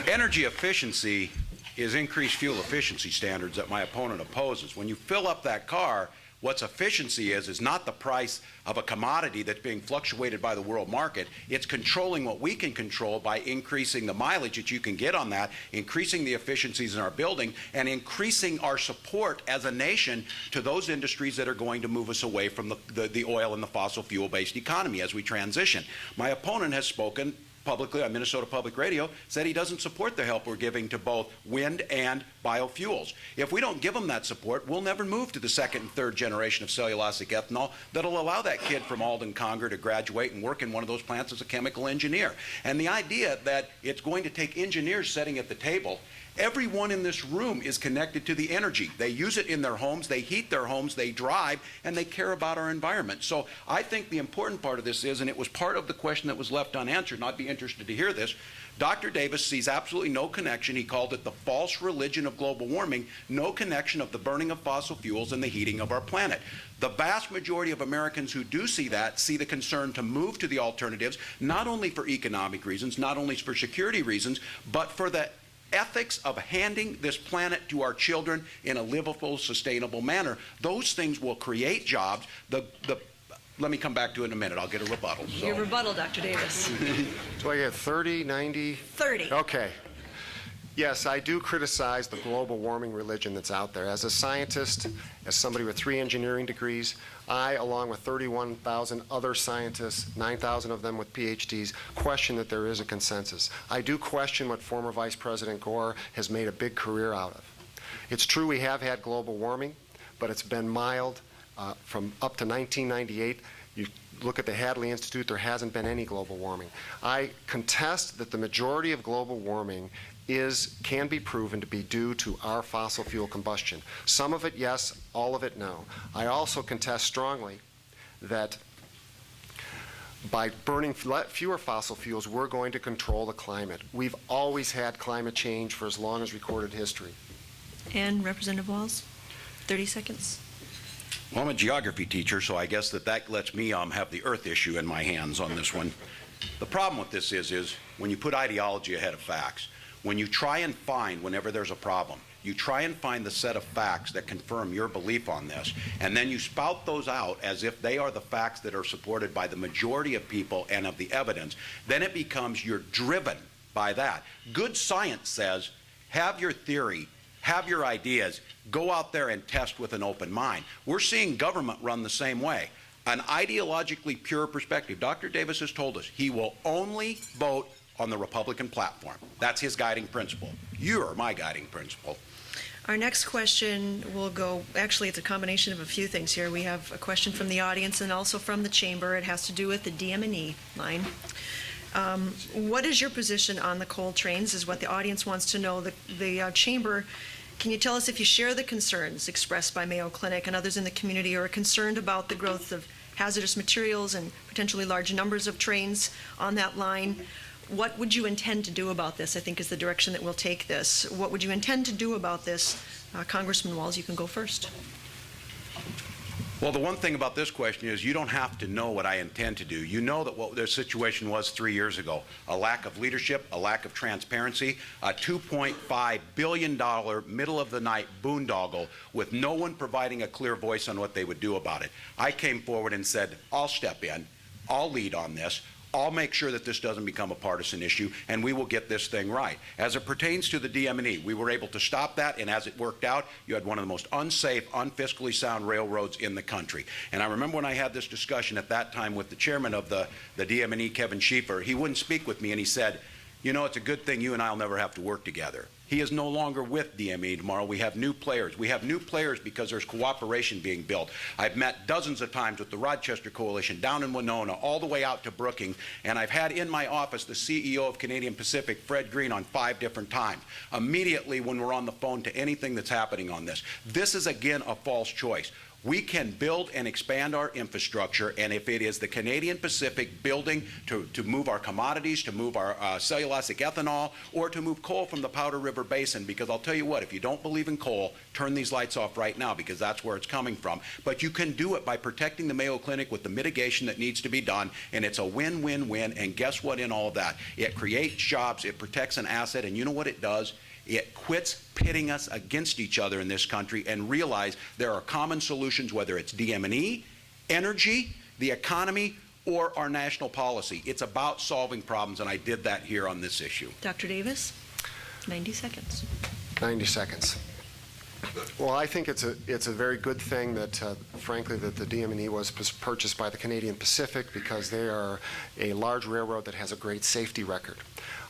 Energy efficiency is increased fuel efficiency standards that my opponent opposes. When you fill up that car, what's efficiency is not the price of a commodity that's being fluctuated by the world market. It's controlling what we can control by increasing the mileage that you can get on that, increasing the efficiencies in our building, and increasing our support as a nation to those industries that are going to move us away from the oil and the fossil fuel-based economy as we transition. My opponent has spoken publicly on Minnesota Public Radio, said he doesn't support the help we're giving to both wind and biofuels. If we don't give them that support, we'll never move to the second and third generation of cellulosic ethanol that'll allow that kid from Alden Conger to graduate and work in one of those plants as a chemical engineer. And the idea that it's going to take engineers sitting at the table, everyone in this room is connected to the energy. They use it in their homes, they heat their homes, they drive, and they care about our environment. So I think the important part of this is, and it was part of the question that was left unanswered, and I'd be interested to hear this, Dr. Davis sees absolutely no connection. He called it the false religion of global warming, no connection of the burning of fossil fuels and the heating of our planet. The vast majority of Americans who do see that see the concern to move to the alternatives, not only for economic reasons, not only for security reasons, but for the ethics of handing this planet to our children in a livable, sustainable manner. Those things will create jobs. Let me come back to it in a minute. I'll get a rebuttal. So. Your rebuttal, Dr. Davis. Do I get 30, 90? 30. Okay. Yes, I do criticize the global warming religion that's out there. As a scientist, as somebody with 3 engineering degrees, I, along with 31,000 other scientists, 9,000 of them with PhDs, question that there is a consensus. I do question what former Vice President Gore has made a big career out of. It's true we have had global warming, but it's been mild from up to 1998. You look at the Hadley Institute, there hasn't been any global warming. I contest that the majority of global warming can be proven to be due to our fossil fuel combustion. Some of it, yes. All of it, no. I also contest strongly that by burning fewer fossil fuels, we're going to control the climate. We've always had climate change for as long as recorded history. And Representative Walz, 30 seconds. Well, I'm a geography teacher, so I guess that lets me have the Earth issue in my hands on this one. The problem with this is when you put ideology ahead of facts, when you try and find, whenever there's a problem, you try and find the set of facts that confirm your belief on this, and then you spout those out as if they are the facts that are supported by the majority of people and of the evidence, then it becomes you're driven by that. Good science says, have your theory, have your ideas, go out there and test with an open mind. We're seeing government run the same way. An ideologically pure perspective. Dr. Davis has told us he will only vote on the Republican platform. That's his guiding principle. You're my guiding principle. Our next question will go, actually it's a combination of a few things here. We have a question from the audience and also from the chamber. It has to do with the DM&E line. What is your position on the coal trains is what the audience wants to know. The chamber, can you tell us if you share the concerns expressed by Mayo Clinic and others in the community who are concerned about the growth of hazardous materials and potentially large numbers of trains on that line? what would you intend to do about this, I think, is the direction that we'll take this. What would you intend to do about this? Congressman Walz, you can go first. Well, the one thing about this question is you don't have to know what I intend to do. You know that what their situation was 3 years ago, a lack of leadership, a lack of transparency, a $2.5 billion middle-of-the-night boondoggle with no one providing a clear voice on what they would do about it. I came forward and said, I'll step in, I'll lead on this, I'll make sure that this doesn't become a partisan issue, and we will get this thing right. As it pertains to the DM&E, we were able to stop that, and as it worked out, you had one of the most unsafe, unfiscally sound railroads in the country. And I remember when I had this discussion at that time with the chairman of the DM&E, Kevin Schieffer, he wouldn't speak with me, and he said, you know, it's a good thing you and I will never have to work together. He is no longer with DME tomorrow. We have new players. We have new players because there's cooperation being built. I've met dozens of times with the Rochester Coalition down in Winona, all the way out to Brookings, and I've had in my office the CEO of Canadian Pacific, Fred Green, on 5 different times. Immediately when we're on the phone to anything that's happening on this. This is, again, a false choice. We can build and expand our infrastructure, and if it is the Canadian Pacific building to move our commodities, to move our cellulosic ethanol, or to move coal from the Powder River Basin, because I'll tell you what, if you don't believe in coal, turn these lights off right now, because that's where it's coming from. But you can do it by protecting the Mayo Clinic with the mitigation that needs to be done, and it's a win-win-win, and guess what in all of that? It creates jobs, it protects an asset, and you know what it does? It quits pitting us against each other in this country and realize there are common solutions, whether it's DM&E, energy, the economy, or our national policy. It's about solving problems, and I did that here on this issue. Dr. Davis, 90 seconds. 90 seconds. Well, I think it's a very good thing that, frankly, that the DM&E was purchased by the Canadian Pacific, because they are a large railroad that has a great safety record.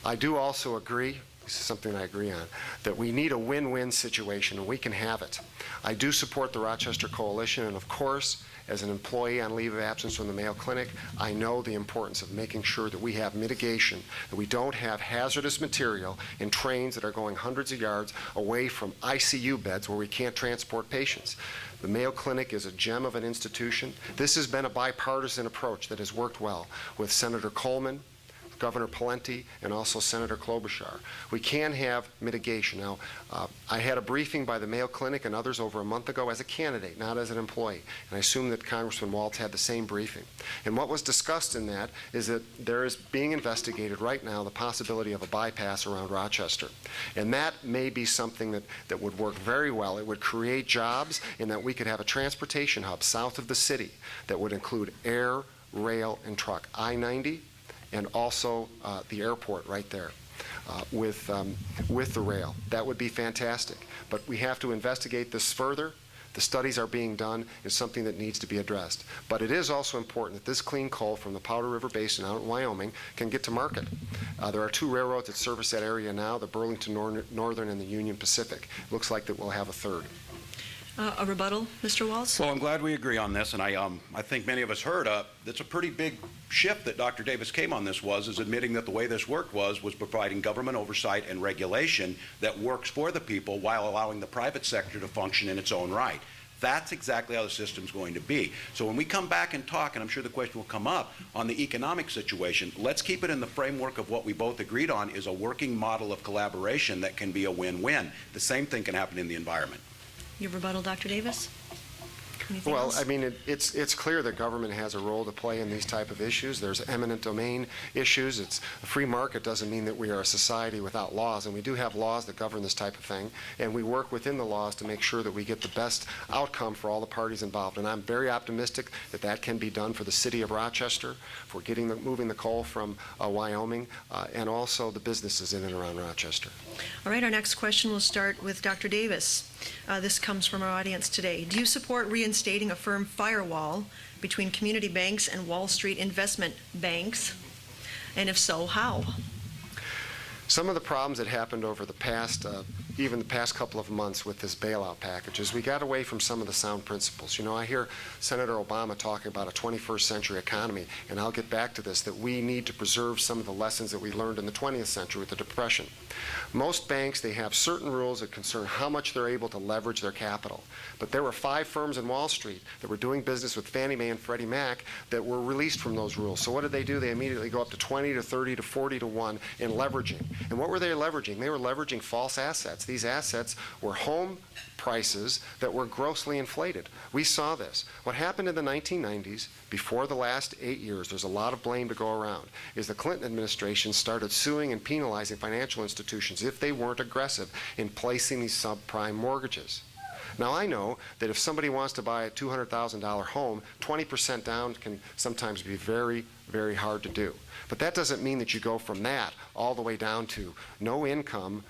I do also agree, this is something I agree on, that we need a win-win situation, and we can have it. I do support the Rochester Coalition, and of course, as an employee on leave of absence from the Mayo Clinic, I know the importance of making sure that we have mitigation, that we don't have hazardous material in trains that are going hundreds of yards away from ICU beds where we can't transport patients. The Mayo Clinic is a gem of an institution. This has been a bipartisan approach that has worked well with Senator Coleman, Governor Pawlenty, and also Senator Klobuchar. We can have mitigation. Now, I had a briefing by the Mayo Clinic and others over a month ago as a candidate, not as an employee, and I assume that Congressman Walz had the same briefing. And what was discussed in that is that there is being investigated right now the possibility of a bypass around Rochester. And that may be something that would work very well. It would create jobs in that we could have a transportation hub south of the city that would include air, rail, and truck. I-90, and also the airport right there with the rail. That would be fantastic. But we have to investigate this further. The studies are being done. It's something that needs to be addressed. But it is also important that this clean coal from the Powder River Basin out in Wyoming can get to market. There are 2 railroads that service that area now, the Burlington Northern and the Union Pacific. Looks like that we'll have a 3rd. A rebuttal, Mr. Walz? Well, I'm glad we agree on this, and I think many of us heard that's a pretty big shift that Dr. Davis came on this is admitting that the way this worked was providing government oversight and regulation that works for the people while allowing the private sector to function in its own right. That's exactly how the system's going to be. So when we come back and talk, and I'm sure the question will come up on the economic situation, let's keep it in the framework of what we both agreed on is a working model of collaboration that can be a win-win. The same thing can happen in the environment. Your rebuttal, Dr. Davis? Anything Well, else? I mean, it's clear that government has a role to play in these type of issues. There's eminent domain issues. It's a free market doesn't mean that we are a society without laws, and we do have laws that govern this type of thing, and we work within the laws to make sure that we get the best outcome for all the parties involved. And I'm very optimistic that that can be done for the city of Rochester, for moving the coal from Wyoming, and also the businesses in and around Rochester. All right, our next question will start with Dr. Davis. This comes from our audience today. Do you support reinstating a firm firewall between community banks and Wall Street investment banks? And if so, how? Some of the problems that happened over the past even the past couple of months with this bailout package, is we got away from some of the sound principles. You know, I hear Senator Obama talking about a 21st century economy, and I'll get back to this, that we need to preserve some of the lessons that we learned in the 20th century with the Depression. Most banks, they have certain rules that concern how much they're able to leverage their capital. But there were 5 firms in Wall Street that were doing business with Fannie Mae and Freddie Mac that were released from those rules. So what did they do? They immediately go up to 20 to 30 to 40 to 1 in leveraging. And what were they leveraging? They were leveraging false assets. These assets were home prices that were grossly inflated. We saw this. What happened in the 1990s, before the last 8 years, there's a lot of blame to go around, is the Clinton administration started suing and penalizing financial institutions if they weren't aggressive in placing these subprime mortgages. Now, I know that if somebody wants to buy a $200,000 home, 20% down can sometimes be very, very hard to do. But that doesn't mean that you go from that all the way down to no income,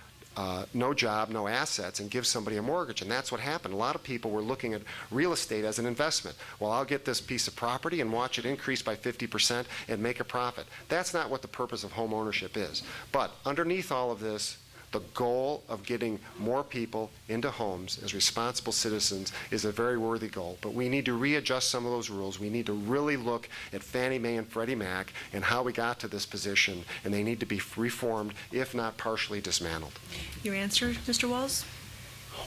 no job, no assets, and give somebody a mortgage. And that's what happened. A lot of people were looking at real estate as an investment. Well, I'll get this piece of property and watch it increase by 50% and make a profit. That's not what the purpose of home ownership is. But underneath all of this, the goal of getting more people into homes as responsible citizens is a very worthy goal, but we need to readjust some of those rules. We need to really look at Fannie Mae and Freddie Mac and how we got to this position, and they need to be reformed, if not partially dismantled. Your answer, Mr. Walz?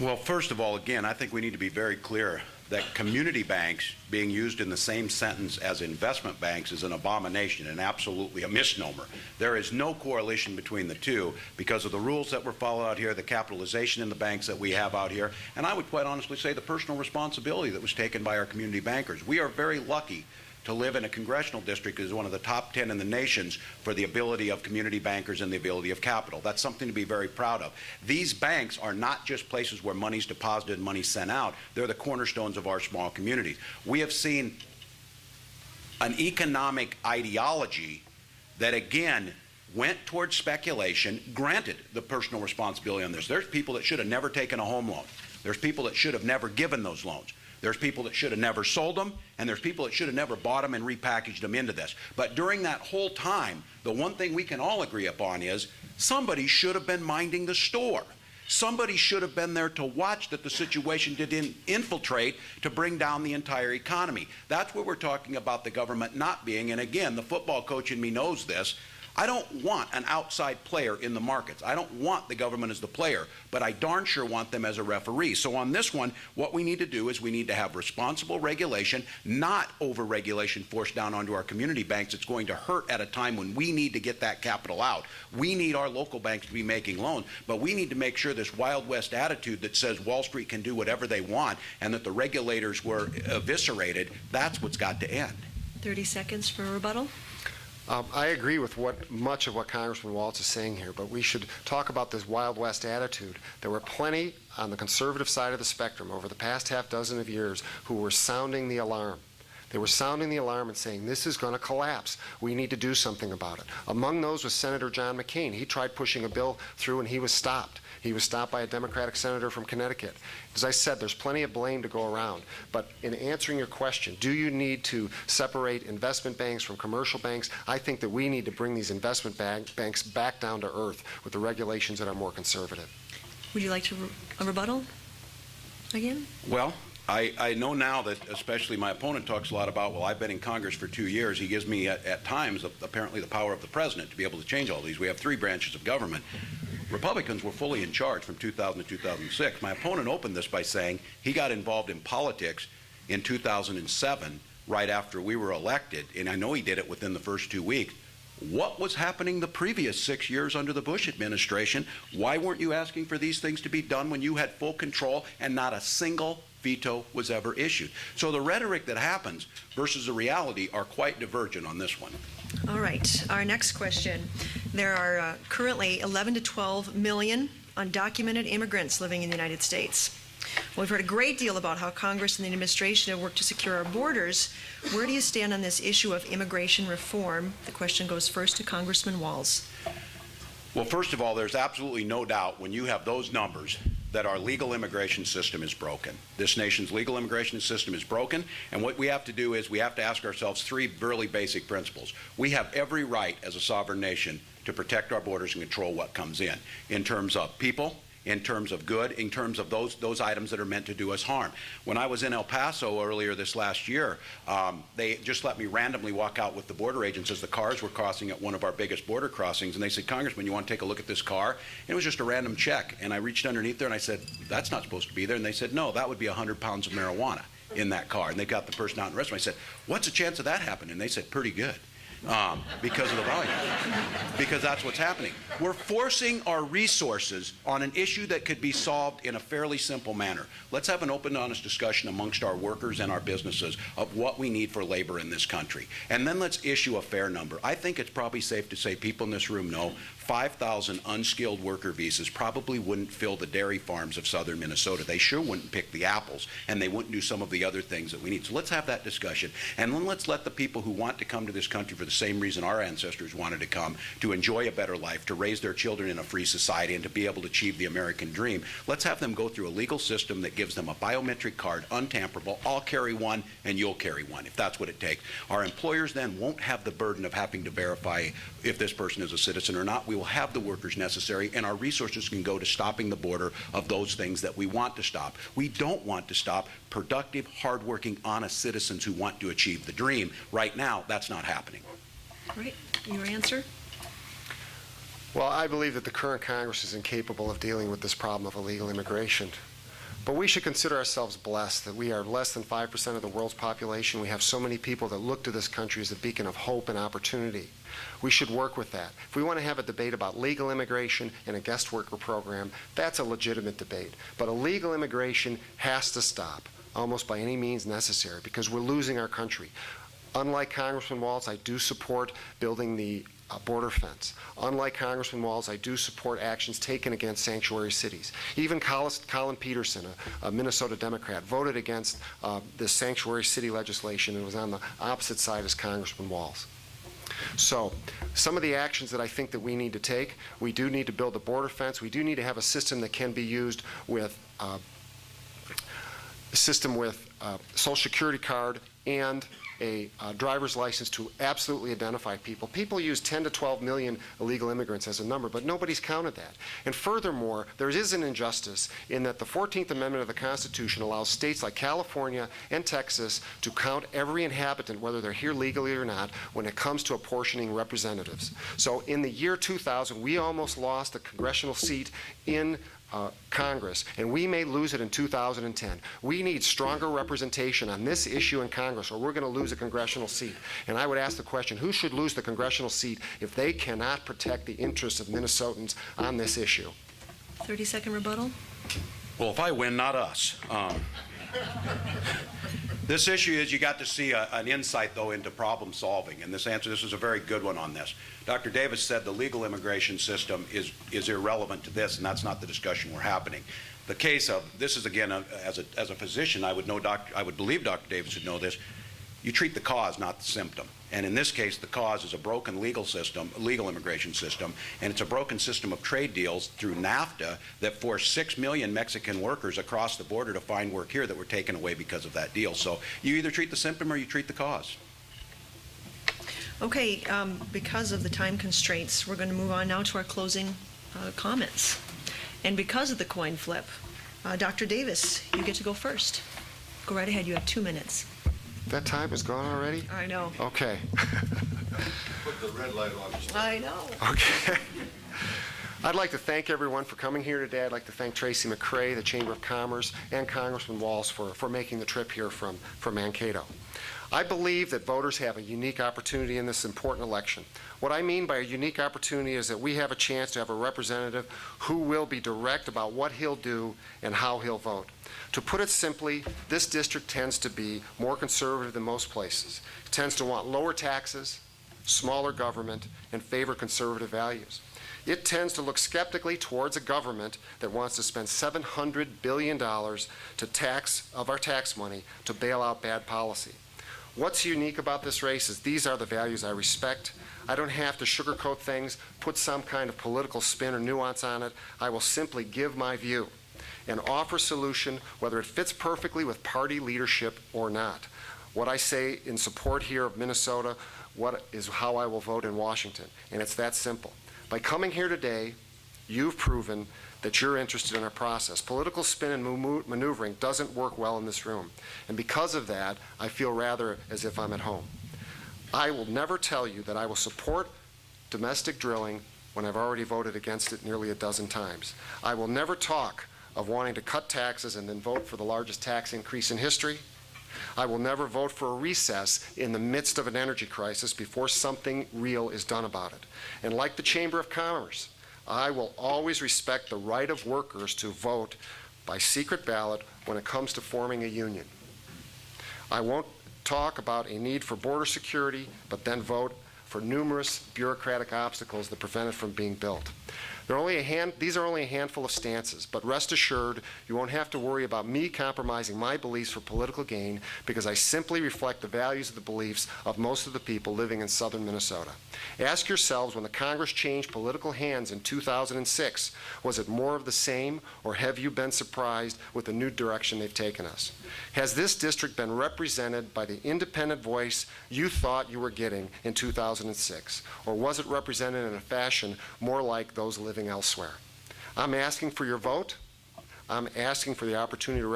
Well, first of all, again, I think we need to be very clear that community banks being used in the same sentence as investment banks is an abomination and absolutely a misnomer. There is no correlation between the two because of the rules that were followed out here, the capitalization in the banks that we have out here, and I would quite honestly say the personal responsibility that was taken by our community bankers. We are very lucky to live in a congressional district that is one of the top 10 in the nations for the ability of community bankers and the ability of capital. That's something to be very proud of. These banks are not just places where money's deposited and money's sent out. They're the cornerstones of our small communities. We have seen an economic ideology that, again, went towards speculation, granted the personal responsibility on this. There's people that should have never taken a home loan. There's people that should have never given those loans. There's people that should have never sold them, and there's people that should have never bought them and repackaged them into this. But during that whole time, the one thing we can all agree upon is somebody should have been minding the store. Somebody should have been there to watch that the situation didn't infiltrate to bring down the entire economy. That's what we're talking about the government not being, and again, the football coach in me knows this. I don't want an outside player in the markets. I don't want the government as the player, but I darn sure want them as a referee. So on this one, what we need to do is we need to have responsible regulation, not over-regulation forced down onto our community banks. It's going to hurt at a time when we need to get that capital out. We need our local banks to be making loans, but we need to make sure this Wild West attitude that says Wall Street can do whatever they want and that the regulators were eviscerated, that's what's got to end. 30 seconds for a rebuttal. I agree with much of what Congressman Walz is saying here, but we should talk about this Wild West attitude. There were plenty on the conservative side of the spectrum over the past half dozen of years who were sounding the alarm. They were sounding the alarm and saying, this is going to collapse. We need to do something about it. Among those was Senator John McCain. He tried pushing a bill through and he was stopped. He was stopped by a Democratic senator from Connecticut. As I said, there's plenty of blame to go around. But in answering your question, do you need to separate investment banks from commercial banks? I think that we need to bring these investment banks back down to earth with the regulations that are more conservative. Would you like to a rebuttal again? Well, I know now that especially my opponent talks a lot about, well, I've been in Congress for 2 years. He gives me at times apparently the power of the president to be able to change all these. We have 3 branches of government. Republicans were fully in charge from 2000 to 2006. My opponent opened this by saying he got involved in politics in 2007 right after we were elected, and I know he did it within the first 2 weeks. What was happening the previous 6 years under the Bush administration? Why weren't you asking for these things to be done when you had full control and not a single veto was ever issued? So the rhetoric that happens versus the reality are quite divergent on this one. All right. Our next question. There are currently 11 to 12 million undocumented immigrants living in the United States. Well, we've heard a great deal about how Congress and the administration have worked to secure our borders. Where do you stand on this issue of immigration reform? The question goes first to Congressman Walz. Well, first of all, there's absolutely no doubt when you have those numbers that our legal immigration system is broken. This nation's legal immigration system is broken, and what we have to do is we have to ask ourselves 3 really basic principles. We have every right as a sovereign nation to protect our borders and control what comes in terms of people, in terms of good, in terms of those items that are meant to do us harm. When I was in El Paso earlier this last year, they just let me randomly walk out with the border agents as the cars were crossing at one of our biggest border crossings, and they said, "Congressman, you want to take a look at this car?" And it was just a random check, and I reached underneath there and I said, "That's not supposed to be there." And they said, "No, that would be 100 pounds of marijuana in that car." And they got the person out and arrested me. I said, "What's the chance of that happening?" And they said, "Pretty good." Because of the volume, because that's what's happening. We're forcing our resources on an issue that could be solved in a fairly simple manner. Let's have an open, honest discussion amongst our workers and our businesses of what we need for labor in this country. And then let's issue a fair number. I think it's probably safe to say people in this room know 5,000 unskilled worker visas probably wouldn't fill the dairy farms of southern Minnesota. They sure wouldn't pick the apples, and they wouldn't do some of the other things that we need. So let's have that discussion. And then let's let the people who want to come to this country for the same reason our ancestors wanted to come, to enjoy a better life, to raise their children in a free society, and to be able to achieve the American dream, let's have them go through a legal system that gives them a biometric card, untamperable. I'll carry one, and you'll carry one, if that's what it takes. Our employers then won't have the burden of having to verify if this person is a citizen or not. We will have the workers necessary, and our resources can go to stopping the border of those things that we want to stop. We don't want to stop productive, hardworking, honest citizens who want to achieve the dream. Right now, that's not happening. All right, your answer? Well, I believe that the current Congress is incapable of dealing with this problem of illegal immigration. But we should consider ourselves blessed that we are less than 5% of the world's population. We have so many people that look to this country as a beacon of hope and opportunity. We should work with that. If we want to have a debate about legal immigration and a guest worker program, that's a legitimate debate. But illegal immigration has to stop, almost by any means necessary, because we're losing our country. Unlike Congressman Walz, I do support building the border fence. Unlike Congressman Walz, I do support actions taken against sanctuary cities. Even Colin Peterson, a Minnesota Democrat, voted against this sanctuary city legislation and was on the opposite side as Congressman Walz. So some of the actions that I think that we need to take, we do need to build a border fence. We do need to have a system that can be used with Social Security card and a driver's license to absolutely identify people. People use 10 to 12 million illegal immigrants as a number, but nobody's counted that. And furthermore, there is an injustice in that the 14th Amendment of the Constitution allows states like California and Texas to count every inhabitant, whether they're here legally or not, when it comes to apportioning representatives. So in the year 2000, we almost lost a congressional seat in Congress, and we may lose it in 2010. We need stronger representation on this issue in Congress, or we're going to lose a congressional seat. And I would ask the question, who should lose the congressional seat if they cannot protect the interests of Minnesotans on this issue? 30-second rebuttal. Well, if I win, not us. This issue is you got to see an insight, though, into problem solving. And this is a very good one on this. Dr. Davis said the legal immigration system is irrelevant to this, and that's not the discussion we're having. The case of this is, again, as a physician, I would believe Dr. Davis would know this. You treat the cause, not the symptom. And in this case, the cause is a broken legal immigration system, and it's a broken system of trade deals through NAFTA that forced 6 million Mexican workers across the border to find work here that were taken away because of that deal. So you either treat the symptom or you treat the cause. Okay, because of the time constraints, we're going to move on now to our closing comments. And because of the coin flip, Dr. Davis, you get to go first. Go right ahead. You have 2 minutes. That time is gone already? I know. Okay. Put the red light on. I know. Okay. I'd like to thank everyone for coming here today. I'd like to thank Tracy McCray, the Chamber of Commerce, and Congressman Walz for making the trip here from Mankato. I believe that voters have a unique opportunity in this important election. What I mean by a unique opportunity is that we have a chance to have a representative who will be direct about what he'll do and how he'll vote. To put it simply, this district tends to be more conservative than most places. It tends to want lower taxes, smaller government, and favor conservative values. It tends to look skeptically towards a government that wants to spend $700 billion of our tax money to bail out bad policy. What's unique about this race is these are the values I respect. I don't have to sugarcoat things, put some kind of political spin or nuance on it. I will simply give my view and offer a solution, whether it fits perfectly with party leadership or not. What I say in support here of Minnesota, what is how I will vote in Washington, and it's that simple. By coming here today You've proven that you're interested in our process. Political spin and maneuvering doesn't work well in this room. And because of that, I feel rather as if I'm at home. I will never tell you that I will support domestic drilling when I've already voted against it nearly a dozen times. I will never talk of wanting to cut taxes and then vote for the largest tax increase in history. I will never vote for a recess in the midst of an energy crisis before something real is done about it. And like the Chamber of Commerce, I will always respect the right of workers to vote by secret ballot when it comes to forming a union. I won't talk about a need for border security, but then vote for numerous bureaucratic obstacles that prevent it from being built. These are only a handful of stances, but rest assured you won't have to worry about me compromising my beliefs for political gain, because I simply reflect the values of the beliefs of most of the people living in southern Minnesota. Ask yourselves, when the Congress changed political hands in 2006, was it more of the same, or have you been surprised with the new direction they've taken us? Has this district been represented by the independent voice you thought you were getting in 2006, or was it represented in a fashion more like those living elsewhere? I'm asking for your vote. I'm asking for the opportunity to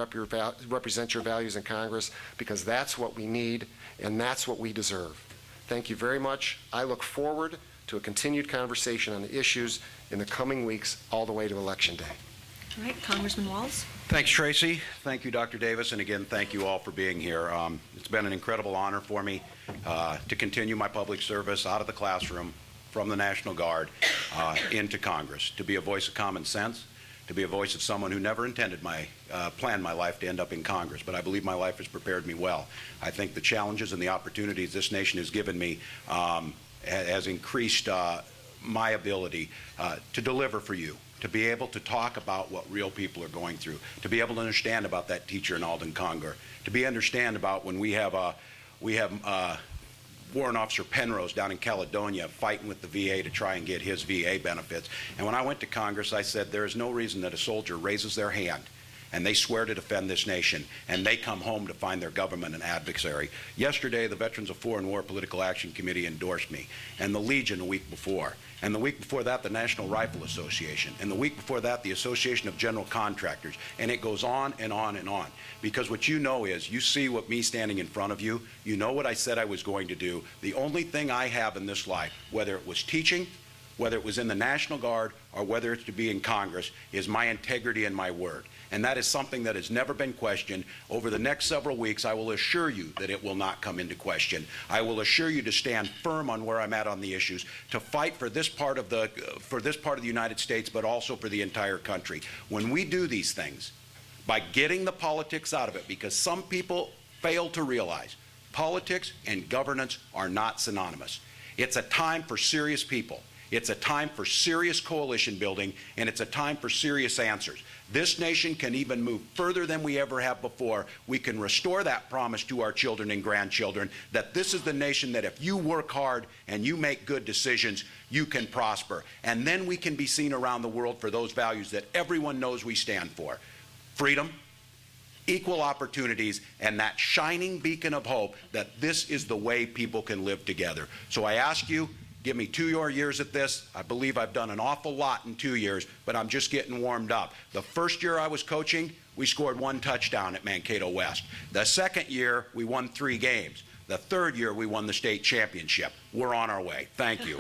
represent your values in Congress, because that's what we need and that's what we deserve. Thank you very much. I look forward to a continued conversation on the issues in the coming weeks all the way to Election Day. All right, Congressman Walz. Thanks, Tracy. Thank you, Dr. Davis. And again, thank you all for being here. It's been an incredible honor for me to continue my public service out of the classroom, from the National Guard into Congress, to be a voice of common sense, to be a voice of someone who never planned my life to end up in Congress, but I believe my life has prepared me well. I think the challenges and the opportunities this nation has given me has increased my ability to deliver for you, to be able to talk about what real people are going through, to be able to understand about that teacher in Alden Conger, to be understand about when we have Warrant Officer Penrose down in Caledonia fighting with the VA to try and get his VA benefits. And when I went to Congress, I said there is no reason that a soldier raises their hand and they swear to defend this nation, and they come home to find their government an adversary. Yesterday, the Veterans of Foreign War Political Action Committee endorsed me, and the Legion a week before. And the week before that, the National Rifle Association. And the week before that, the Association of General Contractors. And it goes on and on and on. Because what you know is, you see what me standing in front of you, you know what I said I was going to do. The only thing I have in this life, whether it was teaching, whether it was in the National Guard, or whether it's to be in Congress, is my integrity and my word. And that is something that has never been questioned. Over the next several weeks, I will assure you that it will not come into question. I will assure you to stand firm on where I'm at on the issues, to fight for this part of the United States, but also for the entire country. When we do these things, by getting the politics out of it, because some people fail to realize politics and governance are not synonymous. It's a time for serious people. It's a time for serious coalition building, and it's a time for serious answers. This nation can even move further than we ever have before. We can restore that promise to our children and grandchildren that this is the nation that if you work hard and you make good decisions, you can prosper. And then we can be seen around the world for those values that everyone knows we stand for. Freedom, equal opportunities, and that shining beacon of hope that this is the way people can live together. So I ask you, give me 2 more years at this. I believe I've done an awful lot in 2 years, but I'm just getting warmed up. The first year I was coaching, we scored 1 touchdown at Mankato West. The second year, we won 3 games. The third year, we won the state championship. We're on our way. Thank you.